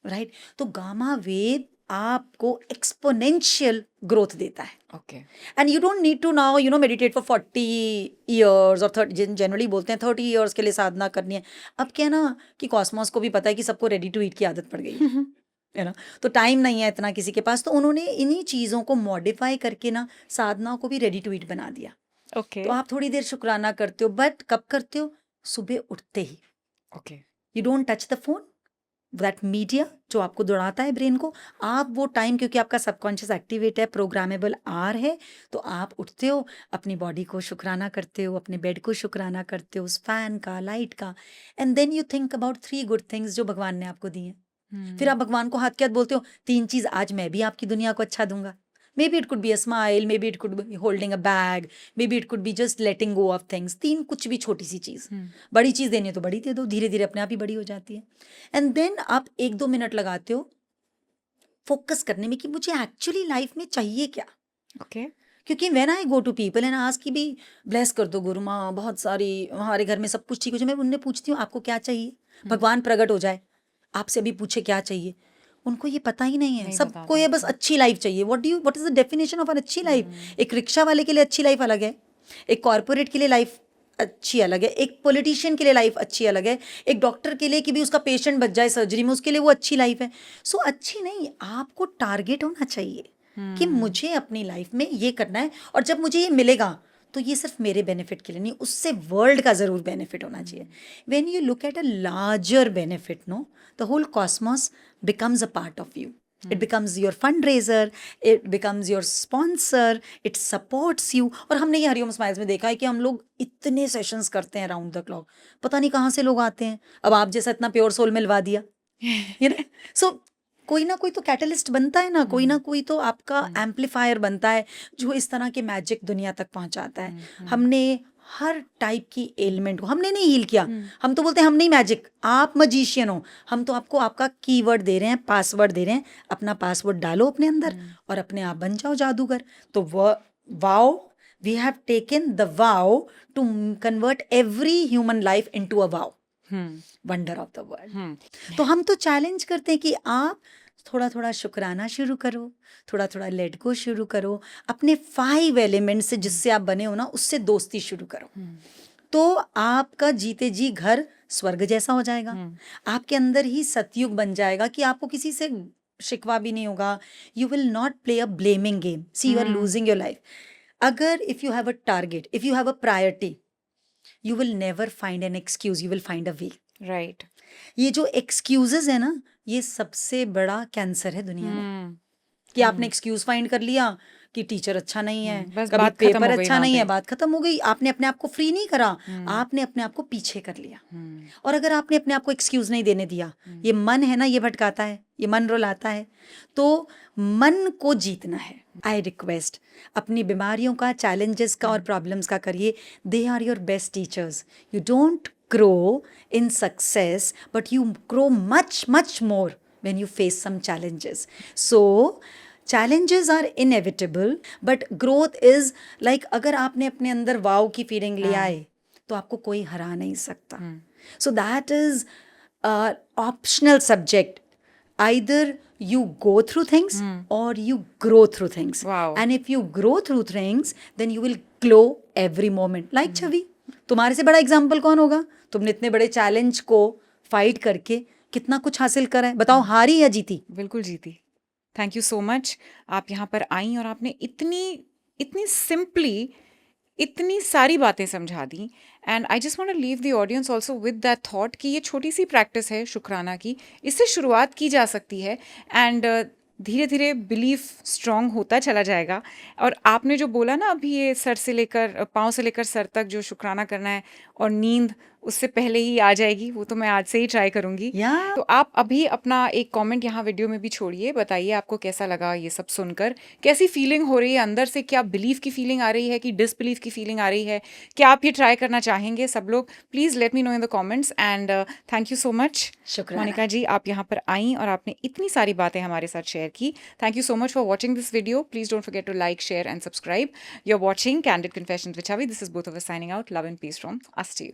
right. तो गामा वेव आपको एक्सपोनेंशियल ग्रोथ देता है. Okay. And you don't need to now meditate for 40 years और 30, जनरली बोलते हैं 30 ईयर्स के लिए साधना करनी है. अब क्या है ना कि कॉस्मोस को भी पता है कि सबको रेडी टू ईट की आदत पड़ गई है ना, तो टाइम नहीं है इतना किसी के पास. तो उन्होंने इन्हीं चीज़ों को मॉडिफाई करके ना साधना को भी रेडी टू ईट बना दिया. ओके. तो आप थोड़ी देर शुक्राना करते हो, बट कब करते हो? सुबह उठते ही. Okay. You don't touch the phone, that media जो आपको दौड़ाता है ब्रेन को. आप वो टाइम, क्योंकि आपका सबकॉन्शियस एक्टिवेट है, प्रोग्रामेबल आर है, तो आप उठते हो, अपनी बॉडी को शुक्राना करते हो, अपने बेड को शुक्राना करते हो, उस फैन का, लाइट का. And then you think about 3 good things जो भगवान ने आपको दी हैं. फिर आप भगवान को हाथ के हाथ बोलते हो, 3 चीज़ आज मैं भी आपकी दुनिया को अच्छा दूंगा. Maybe it could be a smile, maybe it could be holding a bag, maybe it could be just letting go of things. 3 कुछ भी छोटी सी चीज़. बड़ी चीज़ देनी है तो बड़ी दे दो, धीरे धीरे अपने आप ही बड़ी हो जाती है. एंड देन आप 1-2 मिनट लगाते हो फोकस करने में कि मुझे एक्चुअली लाइफ में चाहिए क्या. ओके. क्योंकि when I go to people and आज की भी ब्लेस कर दो गुरु माँ, बहुत सारी हमारे घर में सब कुछ ठीक हो जाए, मैं उनने पूछती हूँ आपको क्या चाहिए, भगवान प्रकट हो जाए, आपसे अभी पूछे क्या चाहिए. उनको ये पता ही नहीं है. सबको ये बस अच्छी लाइफ चाहिए. What is the definition of an अच्छी लाइफ? एक रिक्शा वाले के लिए अच्छी लाइफ अलग है, एक कॉर्पोरेट के लिए लाइफ अच्छी अलग है, एक पॉलिटिशियन के लिए लाइफ अच्छी अलग है, एक डॉक्टर के लिए कि भी उसका पेशेंट बच जाए सर्जरी में, उसके लिए वो अच्छी लाइफ है. सो अच्छी नहीं, आपको टारगेट होना चाहिए कि मुझे अपनी लाइफ में ये करना है, और जब मुझे ये मिलेगा तो ये सिर्फ मेरे बेनिफिट के लिए नहीं, उससे वर्ल्ड का ज़रूर बेनिफिट होना चाहिए. When you look at a larger benefit, no, the whole cosmos becomes a part of you. It becomes your fundraiser, it becomes your sponsor, it supports you. और हमने ये हरिओम स्माइल्स में देखा है कि हम लोग इतने सेशंस करते हैं राउंड द क्लॉक, पता नहीं कहाँ से लोग आते हैं. अब आप जैसा इतना प्योर सोल मिलवा दिया, यू नो. सो कोई ना कोई तो कैटलिस्ट बनता है ना, कोई ना कोई तो आपका एम्पलीफायर बनता है जो इस तरह के मैजिक दुनिया तक पहुंचाता है. हमने हर टाइप की एलिमेंट को हमने नहीं हील किया. हम तो बोलते हैं हम नहीं मैजिक, आप मजीशियन हो. हम तो आपको आपका कीवर्ड दे रहे हैं, पासवर्ड दे रहे हैं. अपना पासवर्ड डालो अपने अंदर और अपने आप बन जाओ जादूगर. तो wow, we have taken the wow to convert every human life into a wow, wonder of the world. तो हम तो चैलेंज करते हैं कि आप थोड़ा थोड़ा शुक्राना शुरू करो, थोड़ा थोड़ा लेट गो शुरू करो, अपने 5 एलिमेंट से जिससे आप बने हो ना, उससे दोस्ती शुरू करो. तो आपका जीते जी घर स्वर्ग जैसा हो जाएगा. आपके अंदर ही सतयुग बन जाएगा कि आपको किसी से शिकवा भी नहीं होगा. You will not play a blaming game. See, you are losing your life. अगर if you have a target, if you have a priority, you will never find an excuse, you will find a way. Right. ये जो एक्सक्यूजेज है ना, ये सबसे बड़ा कैंसर है दुनिया में. कि आपने एक्सक्यूज फाइंड कर लिया कि टीचर अच्छा नहीं है, बस कभी बात खत्म पेपर हो गई अच्छा वहाँ नहीं पे. है, बात खत्म हो गई. आपने अपने आप को फ्री नहीं करा, आपने अपने आप को पीछे कर लिया. और अगर आपने अपने आप को एक्सक्यूज नहीं देने दिया, ये मन है ना, ये भटकाता है, ये मन रुलाता है. तो मन को जीतना है. आई रिक्वेस्ट, अपनी बीमारियों का, चैलेंजेस का और प्रॉब्लम्स का करिए. They are your best teachers. You don't grow in success, but you grow much, much more when you face some challenges. So, challenges are inevitable, but growth is like अगर आपने अपने अंदर वाव की फीलिंग ले आए तो आपको कोई हरा नहीं सकता. So that is optional subject. Either you go through things or you grow through things. Wow. And if you grow through things, then you will glow every moment. Like छवि, तुम्हारे से बड़ा एग्जाम्पल कौन होगा? तुमने इतने बड़े चैलेंज को फाइट करके कितना कुछ हासिल करा है. बताओ, हारी या जीती? बिल्कुल जीती. Thank you so much. आप यहाँ पर आईं और आपने इतनी इतनी सिंपली इतनी सारी बातें समझा दी। And I just want to leave the audience also with that thought कि ये छोटी सी प्रैक्टिस है शुक्राना की, इससे शुरुआत की जा सकती है। एंड धीरे धीरे बिलीफ स्ट्रांग होता चला जाएगा। और आपने जो बोला ना अभी, ये सर से लेकर पाँव से लेकर सर तक जो शुक्राना करना है और नींद उससे पहले ही आ जाएगी, वो तो मैं आज से ही ट्राई करूंगी। या तो आप अभी अपना एक कमेंट यहाँ वीडियो में भी छोड़िए, बताइए आपको कैसा लगा ये सब सुनकर, कैसी फीलिंग हो रही है अंदर से, क्या बिलीफ की फीलिंग आ रही है कि डिसबिलीफ की फीलिंग आ रही है, क्या आप ये ट्राई करना चाहेंगे सब लोग? Please let me know in the comments. And thank you so much शुक्राना। मोनिका जी, आप यहाँ पर आईं और आपने इतनी सारी बातें हमारे साथ शेयर की। Thank you so much for watching this video. Please don't forget to like, share and subscribe. You are watching candid confessions with Chhavi. This is both of us signing out. Love and peace from us to you.